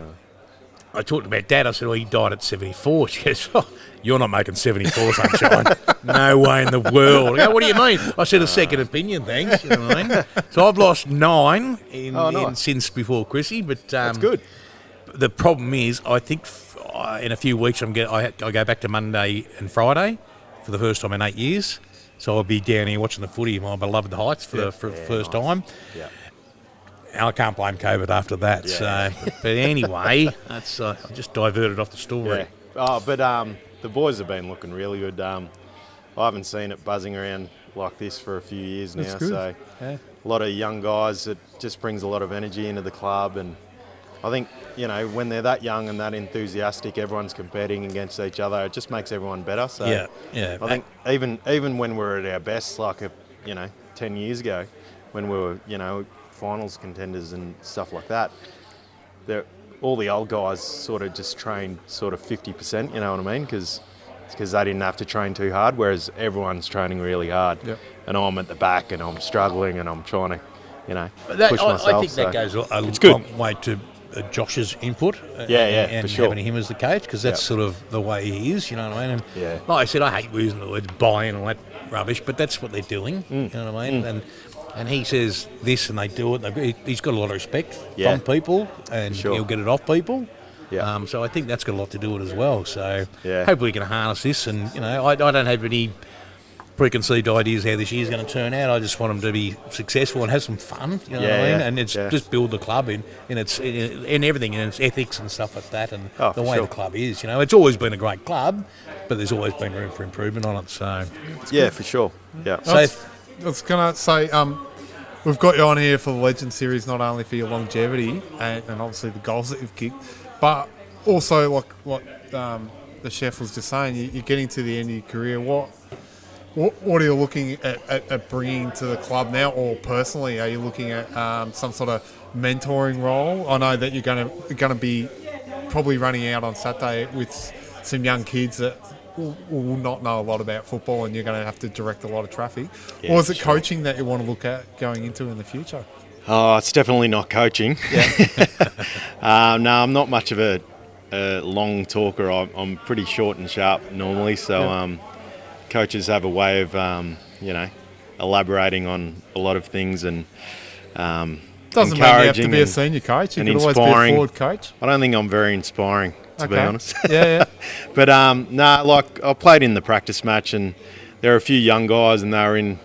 I talked about Dad. I said, well, he died at 74. She goes, oh, you're not making 74, sunshine. No way in the world. I go, what do you mean? I said, a second opinion, thanks. You know what I mean? So I've lost 9 since before Chrissy. But that's good. The problem is, I think in a few weeks I go back to Monday and Friday for the first time in 8 years. So I'll be down here watching the footy in my beloved Heights for the first time. Yeah. And I can't blame COVID after that. Yeah. So, but anyway, that's I just diverted off the story. Yeah. But the boys have been looking really good. I haven't seen it buzzing around like this for a few years now. So a lot of young guys. It just brings a lot of energy into the club, and I think, when they're that young and that enthusiastic, everyone's competing against each other. It just makes everyone better. So I think even when we're at our best, like 10 years ago, when we were finals contenders and stuff like that, all the old guys sort of just trained sort of 50%. You know what I mean? Because they didn't have to train too hard, whereas everyone's training really hard. Yep. And I'm at the back and I'm struggling and I'm trying to, push myself. I think that goes a long way to Josh's input and for sure. having him as the coach, because that's sort of the way he is, you know what I mean? And like I said, I hate using the words buy-in and all that rubbish, but that's what they're doing, you know what I mean? And he says this and they do it. He's got a lot of respect from people, and he'll get it off people. Yeah. So I think that's got a lot to do with it as well. So hopefully we can harness this, and I don't have any preconceived ideas how this year's going to turn out. I just want them to be successful and have some fun, you know what I mean? And it's just build the club in everything, in its ethics and stuff like that, and the way the club is. It's always been a great club, but there's always been room for improvement on it. So for sure. Yeah. So I was going to say, we've got you on here for the Legend Series, not only for your longevity and obviously the goals that you've kicked, but also like what the chef was just saying, you're getting to the end of your career. What are you looking at bringing to the club now, or personally, are you looking at some sort of mentoring role? I know that you're going to be probably running out on Saturday with some young kids that will not know a lot about football, and you're going to have to direct a lot of traffic. Or is it coaching that you want to look at going into in the future? Oh, it's definitely not coaching. No, I'm not much of a long talker. I'm pretty short and sharp normally, so coaches have a way of elaborating on a lot of things, and doesn't mean you have to be a senior coach. You can always be a forward coach. I don't think I'm very inspiring, to be honest. But I played in the practice match, and there are a few young guys, and they were in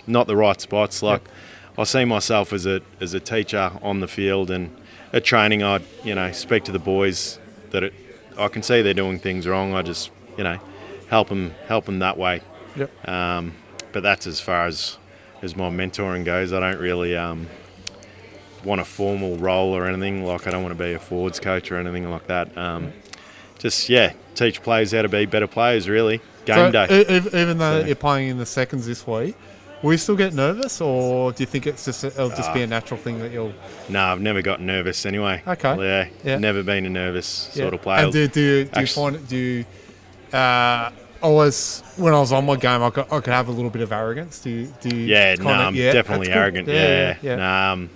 not the right spots. I see myself as a teacher on the field, and at training I speak to the boys that I can see they're doing things wrong. I just help them that way. But that's as far as as my mentoring goes. I don't really want a formal role or anything. Like I don't want to be a forwards coach or anything like that. Just teach players how to be better players. Really, game day. Even though you're playing in the seconds this week, will you still get nervous, or do you think it'll just be a natural thing that you'll? No, I've never got nervous anyway. Okay. Yeah. Never been a nervous sort of player. And do you find it? Do you always, when I was on my game, I could have a little bit of arrogance? Do you? I'm definitely that's arrogant. good. Yeah.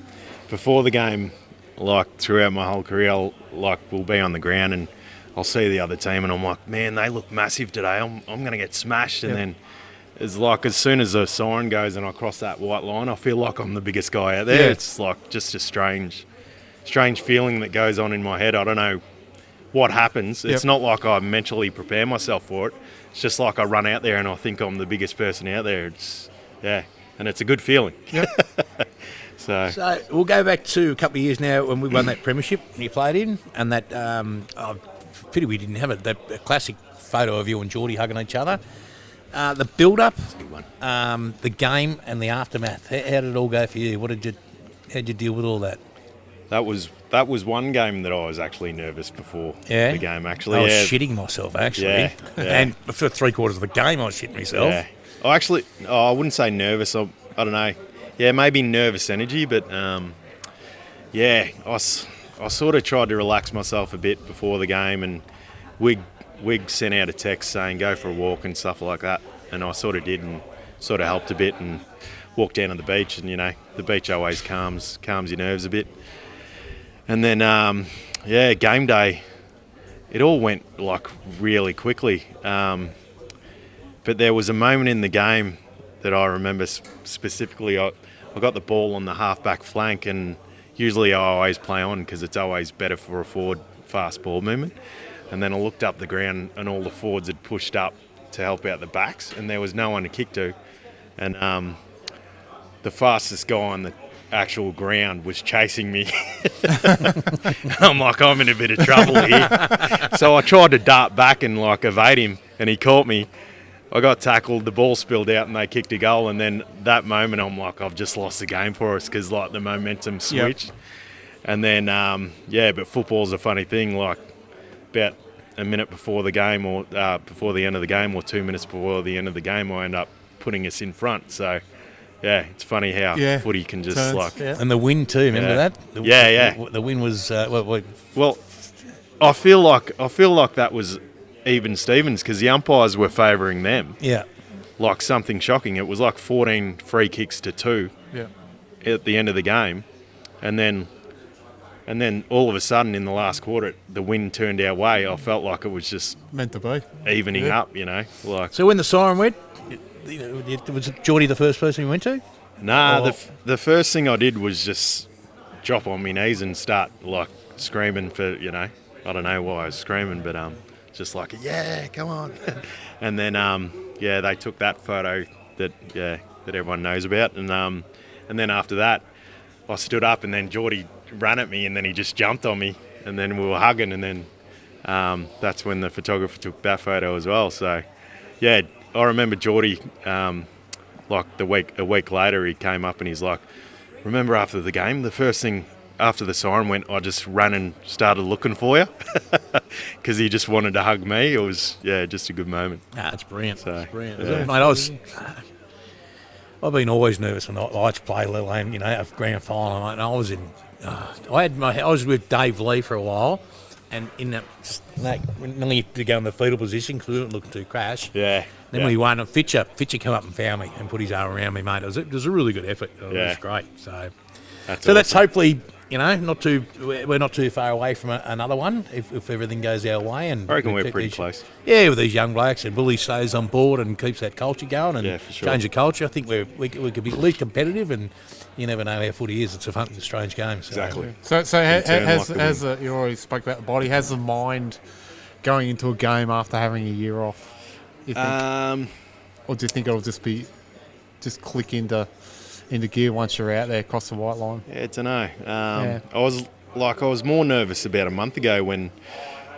Before the game, like throughout my whole career, we'll be on the ground and I'll see the other team and I'm like, man, they look massive today. I'm going to get smashed. And then it's like as soon as the siren goes and I cross that white line, I feel like I'm the biggest guy out there. Yeah. It's like just a strange feeling that goes on in my head. I don't know what happens. It's not like I mentally prepare myself for it. It's just like I run out there and I think I'm the biggest person out there. And it's a good feeling. Yep. So we'll go back to a couple of years now when we won that premiership you played in, and that pity we didn't have it. That classic photo of you and Geordie hugging each other. The build-up, the game, and the aftermath. How did it all go for you? How'd you deal with all that? That was one game that I was actually nervous before the game. Actually, I was shitting myself actually, and for 3/4 of the game I was shitting myself. Yeah. I wouldn't say nervous. I don't know. Yeah, maybe nervous energy, but I sort of tried to relax myself a bit before the game, and Wig sent out a text saying go for a walk and stuff like that, and I sort of did and sort of helped a bit and walked down to the beach, and the beach always calms your nerves a bit. And then game day, it all went like really quickly, but there was a moment in the game that I remember specifically. I got the ball on the half-back flank, and usually I always play on because it's always better for a forward fast ball movement. And then I looked up the ground and all the forwards had pushed up to help out the backs, and there was no one to kick to. And the fastest guy on the actual ground was chasing me. I'm like, I'm in a bit of trouble here. So I tried to dart back and evade him, and he caught me. I got tackled, the ball spilled out and they kicked a goal, and then that moment I'm like, I've just lost the game for us because the momentum switched. And then, but football's a funny thing, about a minute before the game or before the end of the game or 2 minutes before the end of the game, I end up putting us in front. So, it's funny how footy can just And the win too, remember that? The win was... Well, I feel like that was... even Stevens, because the umpires were favouring them. Yeah. Like something shocking. It was like 14 free kicks to 2 at the end of the game. And then all of a sudden in the last quarter, the wind turned our way. I felt like it was just meant to be evening up, So when the siren went, was Geordie the first person you went to? Nah, the first thing I did was just drop on my knees and start screaming for, I don't know why I was screaming, but just come on. And then they took that photo that everyone knows about, and then after that I stood up, and then Geordie ran at me, and then he just jumped on me, and then we were hugging, and then that's when the photographer took that photo as well. So I remember Geordie a week later he came up and he's like, remember after the game, the first thing after the siren went, I just ran and started looking for you because he just wanted to hug me. It was, just a good moment. It's brilliant. So, it's brilliant. Yeah. Mate, I've been always nervous when I play, let alone, a grand final. And I was I was with Dave Lee for a while, and in that, nearly to go in the fetal position because we weren't looking to crash. Yeah. Then we won, and Fitcher came up and found me and put his arm around me, mate. It was a really good effort. It was great. So that's hopefully, we're not too far away from another one if everything goes our way. And I reckon we're pretty close. Yeah, with these young blokes, and Bully stays on board and keeps that culture going and for sure. change the culture. I think we could be at least competitive, and you never know how footy is. It's a strange game. So. Exactly. So has you already spoke about the body, has the mind going into a game after having a year off? You think? Or do you think it'll just click into gear once you're out there across the white line? Yeah, I don't know. I was more nervous about a month ago when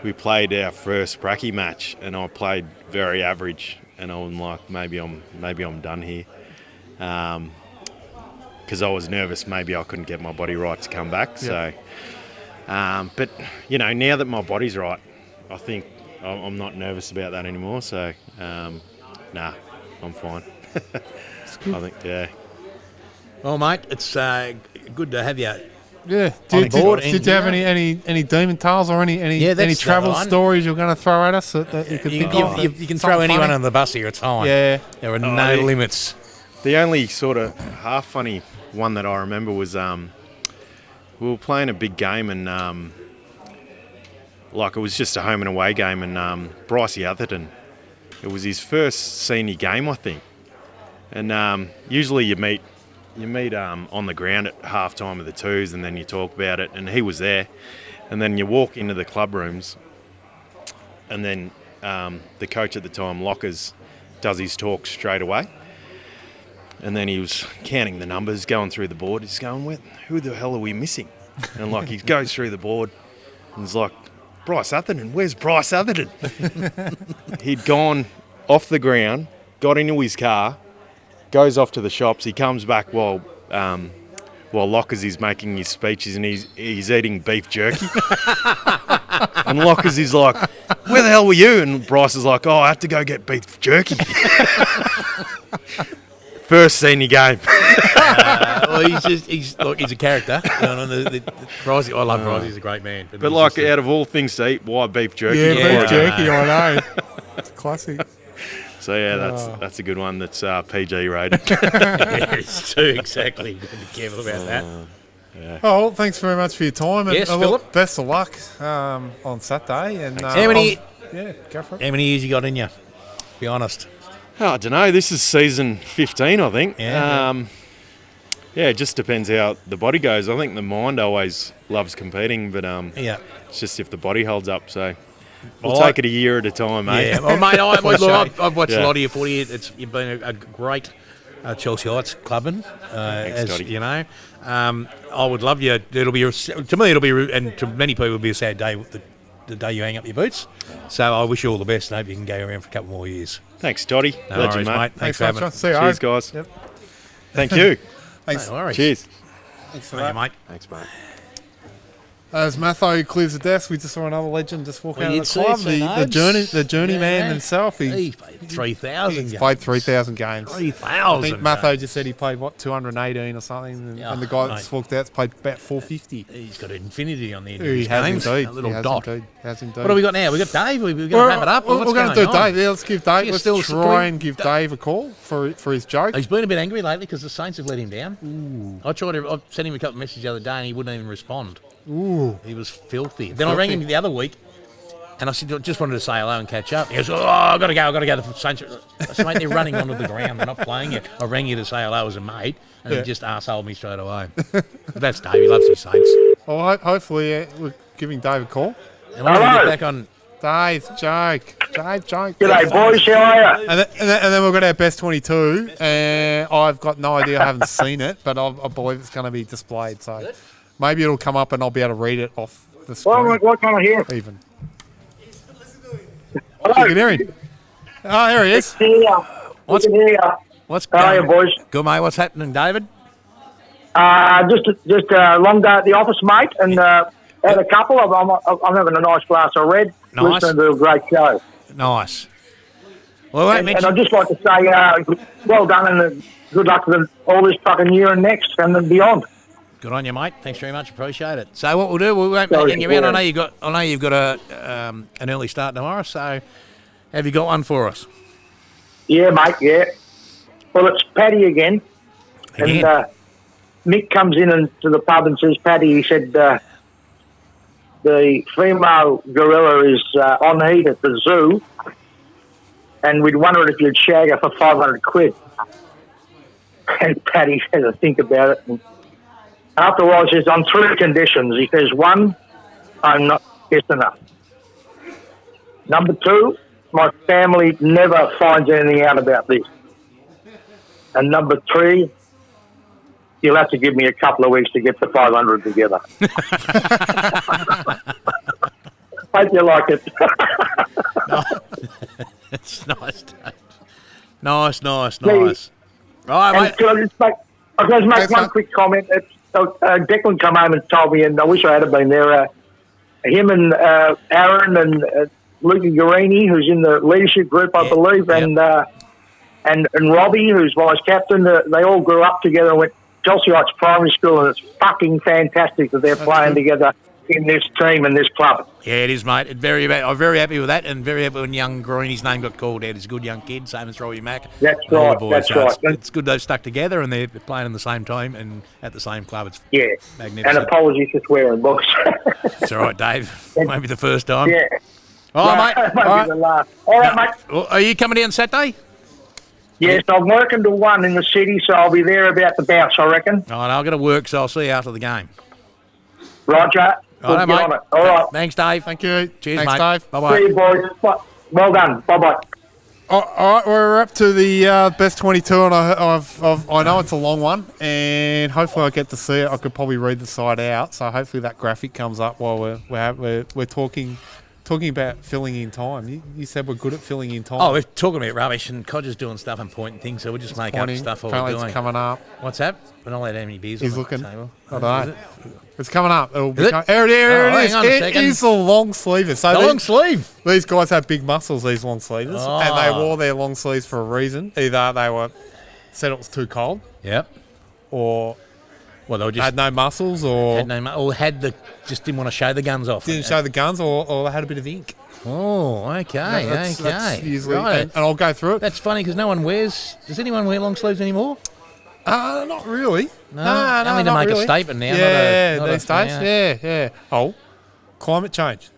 we played our first Pracky match, and I played very average, and I'm like, maybe I'm done here. because I was nervous maybe I couldn't get my body right to come back. So, but now that my body's right, I think I'm not nervous about that anymore. So, nah, I'm fine. I think, yeah. Well, mate, it's good to have you. Yeah. On board Did you have any demon tales or any travel stories you're going to throw at us that you could think of? You can throw anyone on the bus here. It's fine. Yeah. There are no limits. The only sort of half funny one that I remember was we were playing a big game and it was just a home and away game, and Brycey Atherton, it was his first senior game, I think. And usually you meet on the ground at half time of the twos and then you talk about it, and he was there. And then you walk into the club rooms and then the coach at the time, Lockers, does his talk straight away. And then he was counting the numbers, going through the board. He's going, who the hell are we missing? And he goes through the board and he's like, Bryce Atherton, where's Bryce Atherton? He'd gone off the ground, got into his car, goes off to the shops. He comes back while Lockers is making his speeches, and he's eating beef jerky. And Lockers is like, where the hell were you? And Bryce is like, I had to go get beef jerky. First senior game. Well, he's a character. Bryce, I love Bryce. He's a great man. But out of all things to eat, why beef jerky? Yeah, beef jerky, I know. It's classic. So that's a good one. That's PG rated. It's too, exactly. Be careful about that. Yeah. Oh, well, thanks very much for your time. And Yes, Philip. Best of luck on Saturday. And How many? Go for it. How many years you got in you? Be honest. I don't know. This is season 15, I think. Yeah. It just depends how the body goes. I think the mind always loves competing, but it's just if the body holds up. So we'll take it a year at a time, mate. Yeah, well, mate, I've watched a lot of your footy. You've been a great Chelsea Heights clubman, as Toddy. you know. I would love you. To me, and to many people, it'll be a sad day. The day you hang up your boots. So I wish you all the best. I hope you can go around for a couple more years. Thanks, Toddy. No Legend, worries, mate. Thanks for having us. See you. Cheers, guys. Yep. Thank you. Thanks. No worries. Cheers. Thanks for Thank that. you, mate. Thanks, mate. As Matho clears the desk, we just saw another legend just walk We out of did the see club. it, The journeyman Yeah. himself. He's played 3,000 He's games. played 3,000 games. 3,000. I think Matho just said he played 218 or something, and the guy that just walked out's played about 450. He's got an infinity on the end of He his has games. indeed. A little He has dot. Indeed. Has indeed. What have we got now? We got Dave. We're going to wrap it up. We're going to do Dave. Yeah, let's give Dave. You're Let's still try and supporting give Dave a call for his joke. He's been a bit angry lately because the Saints have let him down. I sent him a couple of messages the other day and he wouldn't even respond. Ooh. He was filthy. Then I rang him the other week and I said, I just wanted to say hello and catch up. He goes, I've got to go. The Saints. I said, mate, they're running onto the ground. They're not playing yet. I rang you to say hello as a mate and he just arseholed me straight away. But that's Dave. He loves his Saints. Well, hopefully we're giving Dave a call. And when we get back on... Dave, joke. G'day, boys. How are you? And then we've got our best 22, and I've got no idea. I haven't seen it, but I believe it's going to be displayed. So maybe it'll come up and I'll be able to read it off the screen. What can I hear? Even. Hello. You can hear him. Oh, here he is. What's How are you, boys? Good, mate. What's happening, David? Just a long day at the office, mate, and had a couple. I'm having a nice glass of red. Nice. Listening to a great show. Nice. Well, And I'd just like to say, well done and good luck to all this fucking year and next and then beyond. Good on you, mate. Thanks very much. Appreciate it. So what we'll do, we won't hang you around. I know you've got an early start tomorrow. So have you got one for us? Yeah, mate. Yeah. Well, it's Paddy again. And Mick comes in to the pub and says, Paddy, he said, the female gorilla is on heat at the zoo, and we'd wondered if you'd shag her for 500 quid. And Paddy had to think about it. And after a while, he says, on 3 conditions. He says, 1, I'm not kissing her. Number 2, my family never finds anything out about this. And number 3, you'll have to give me a couple of weeks to get the 500 together. Hope you like it. It's nice, Dave. Nice. Please. All right, And mate. can I just make I was going to make Thanks, one mate. quick comment. Declan come home and told me, and I wish I had been there. Him and Aaron and Luca Guarini, who's in the leadership group, I believe, and Robbie, who's vice captain. They all grew up together and went to Chelsea Heights Primary School, and it's fucking fantastic that they're playing together in this team and this club. Yeah, it is, mate. I'm very happy with that, and very happy when young Greeny's name got called out. He's a good young kid, same as Robbie Mack. That's And all the right, boys. that's So right. It's good they've stuck together and they're playing in the same team and at the same club. It's Yeah. magnificent. And apologies for swearing, boys. It's all right, Dave. Maybe the first time. Yeah. All right, mate. Might All be right. the last. All right, mate. Well, are you coming down Saturday? Yes, I'm working till 1 in the city, so I'll be there about the bounce, I reckon. All right, I've got to work, so I'll see you after the game. Roger. All right, We'll get mate. on it. All right. Thanks, Dave. Thank you. Cheers, Thanks, mate. Dave. Bye-bye. See you, boys. Well done. Bye-bye. All right, we're up to the best 22, and I know it's a long one, and hopefully I get to see it. I could probably read the side out, so hopefully that graphic comes up while we're talking about filling in time. You said we're good at filling in time. Oh, we're talking about rubbish, and Codger's doing stuff and pointing things, so we'll just make up Pointing. stuff while Apparently we're doing. it's coming up. What's that? We're not allowed to have any beers He's on looking. the table. I don't know. It's coming up. It'll be Is it? There it Oh, is. hang on a It second. is the long sleever. So The these, long sleeve. these guys have big muscles, these long sleevers, and they Oh. wore their long sleeves for a reason. Either they were said it was too cold, Yep. or Well, they were just had no muscles, or just didn't want to show the guns off. didn't show the guns, or they had a bit of ink. Oh, okay, That's usually, right. and I'll go through it. That's funny because no one wears. Does anyone wear long sleeves anymore? Not really. No, no, only to not make a really. statement now, not Yeah, a- not a- these days. yeah. Yeah. Oh, climate change.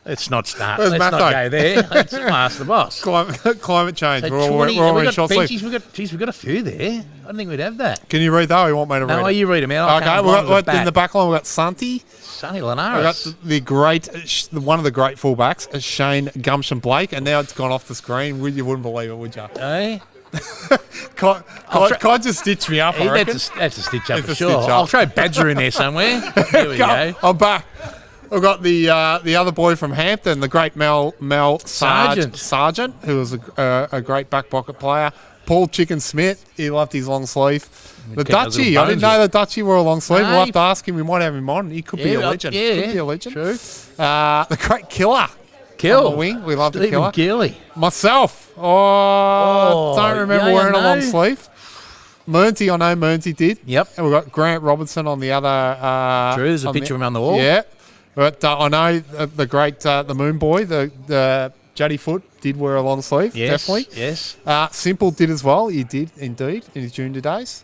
Let's not start. Where's Let's not Matho? go there. Let's ask the boss. Climate change. So We're all 20 wearing we've got short benches. sleeves. We've got a few there. I don't think we'd have that. Can you read that, or you want me to No, read it? you read them out. Okay, we've got in the back line. We've got Santi. Sonny We've got Linares. the great, one of the great fullbacks, Shane Gumption Blake, and now it's gone off the screen. You wouldn't believe it, would you? Eh? Can't just stitch me up. I reckon. That's a stitch up It's for a sure. stitch up. I'll throw Badger in there somewhere. Here we go. I'm back. I've got the other boy from Hampton, the great Mel Sargent, who was a great back pocket player. Paul Chicken Smith, he loved his long sleeve. The Get those Dutchie, little I didn't bones know the Dutchie wore a long sleeve. No. We'll have to ask him. We might have him on. He could be a legend. Yeah, could be a legend. True. The great Killer. Kill. On the wing. We love the Stephen Killer. Gilly. Myself. Don't remember yeah, wearing a long no. sleeve. Mearnsey, I know Mearnsey did. Yep. And we've got Grant Robertson on the other. True, there's a picture of him on the wall. Yeah. But I know the great the Moon Boy, the Juddy Foot, did wear a long sleeve. Yes. Definitely. Yes. Simple did as well. He did indeed in his junior days.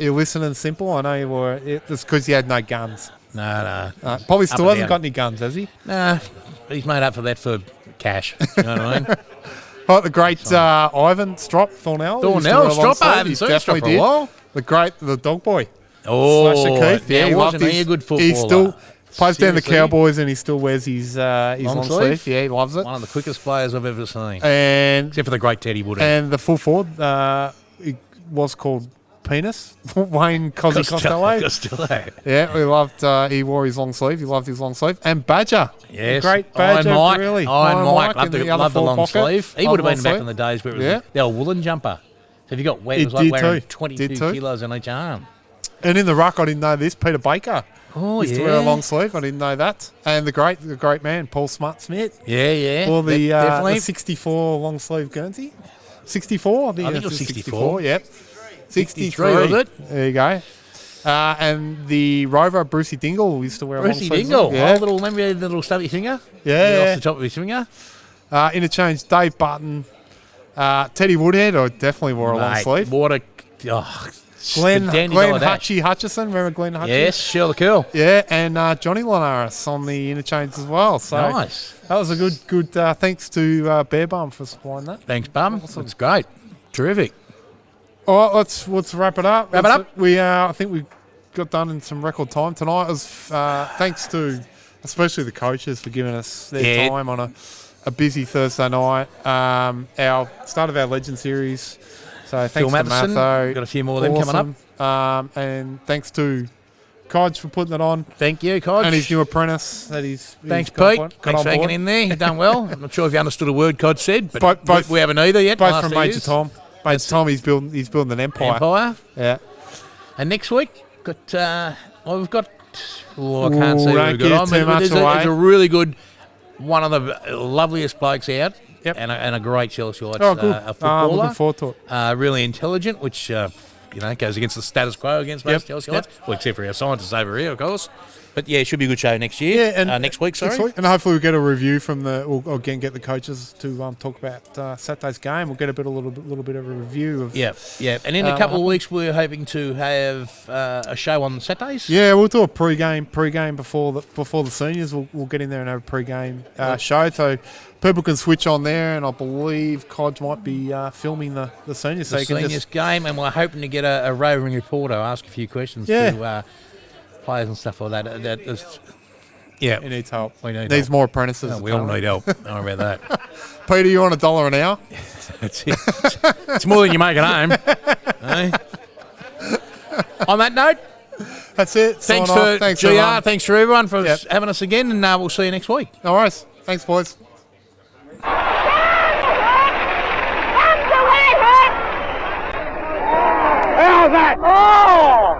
You listen and Simple. I know you wore it. It's because he had no guns. No. Probably still Up and hasn't down. got any guns, has he? Nah. He's made up for that for cash. You know what I mean? Oh, the great Ivan Strop Thornell. Thornell, used to wear a long Strop, I sleeve. haven't He seen definitely Strop for a while. The dog boy. Oh, Slasher Keith. Yeah, he loved wasn't he his, a good footballer? He still plays down the Seriously? Cowboys and he still wears his long sleeve. Yeah, he loves it. One of the quickest players I've ever seen. And Except for the great Teddy Woodard. and the full forward, he was called Penis. Wayne Costello. Costello. Yeah, we loved. He wore his long sleeve. He loved his long sleeve. And Badger. Yes. Great Badger. Iron Mike. Really. Iron Mike. in Loved the other long forward pocket. sleeve. He Loved would have long been back sleeve. in the days where it was Yeah. the old woolen jumper. So if you got wet, He it was like did wearing too. 22 Did too. kilos on each arm. And in the ruck, I didn't know this. Peter Baker Oh, used to wear a long sleeve. I didn't know that. And the great man, Paul Smart Smith. Yeah. Or the definitely. 64 long sleeve Guernsey. 64? I think it was it's 64. Yep. 63, was it? There you go. And the Rover, Brucey Dingle, used to wear a long Brucey sleeve. Dingle. Yeah. Remember the little stubby finger? Yeah. Off the top of his finger? Interchange, Dave Button. Teddy Woodhead, I definitely wore a long Mate, sleeve. What a... Glenn dandy guy that. Hutchie Hutchison. Remember Glenn Hutchie? Yes, Shirley Curl. Yeah, and Johnny Linares on the interchange as well. So Nice. that was a good thanks to Bear Bum for supplying that. Thanks, Bum. Awesome. That's great. Terrific. All right, let's wrap it up. Wrap it up. I think we got done in some record time tonight. It was thanks to especially the coaches for giving us their time on a busy Thursday night. Our start of our Legend series. So Phil thanks to Matheson. Matho. Got a few more of them coming up. And thanks to Codge for putting it on. Thank you, Codge. And his new apprentice that Thanks, got Pete. got Thanks on for hanging board. in there. You've done well. I'm not sure if you understood a word Cod said, but Both- we haven't either yet. Both last from few Major years. Tom. By the time he's building an empire. Yeah. And next week, we've got. I can't see who don't we've give got on. too much There's away. a really good, one of the loveliest blokes out. Yep. And a great Chelsea Lights Oh, good. a footballer. Looking forward to it. Really intelligent, which goes against the status quo against most Chelsea Lights. Well, except for our scientists over here, of course. But yeah, it should be a good show next year. Yeah, and next week, sorry. And hopefully we'll get a review from or again get the coaches to talk about Saturday's game. We'll get a little bit of a review of. Yeah. And in a couple of weeks, we're hoping to have a show on Saturdays. Yeah, we'll do a pre-game before the seniors. We'll get in there and have a pre-game show, so people can switch on there. And I believe Codge might be filming the seniors. The seniors game, and we're hoping to get a roving reporter, ask a few questions to players and stuff like that. He needs help. We need needs more apprentices. No, we all need help. Don't worry about that. Peter, you on $1 an hour? It's more than you make at home. Eh? On that note, that's it. Thanks for GR. Everyone. Thanks for everyone for having us again, and we'll see you next week. No worries. Thanks, boys. How's that? Oh!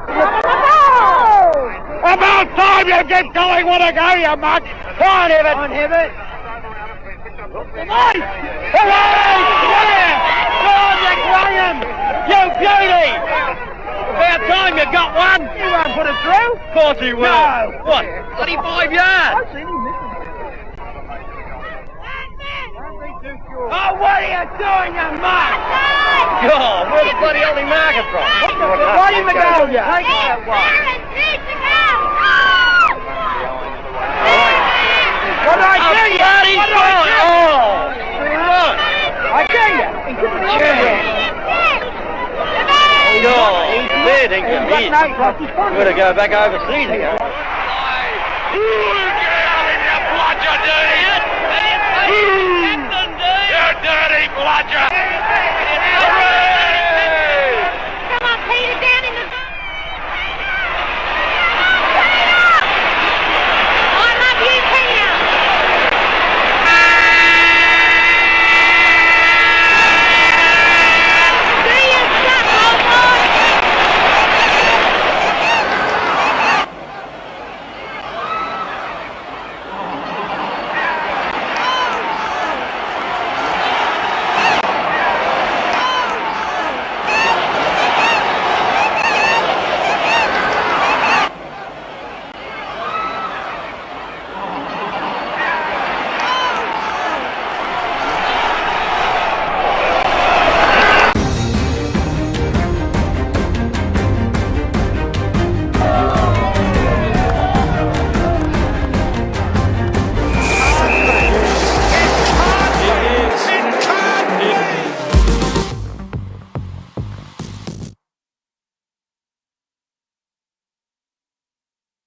About time you get going. Want to go, you mug? Go on, Hibbert. Go on, Hibbert. Nice! Hooray! Yeah! Go on, you Graham! You beauty! About time you got one. You won't put it through? Of course he will. No. What? 35 yards? I've seen him miss it. Oh, what are you doing, you mug? God, where the bloody hell he mark it from? Right in the goal, yeah. Take that one. What did I tell you? What did I tell you? Oh, I tell you. God, he's dead, ain't he? He's got to go back overseas again.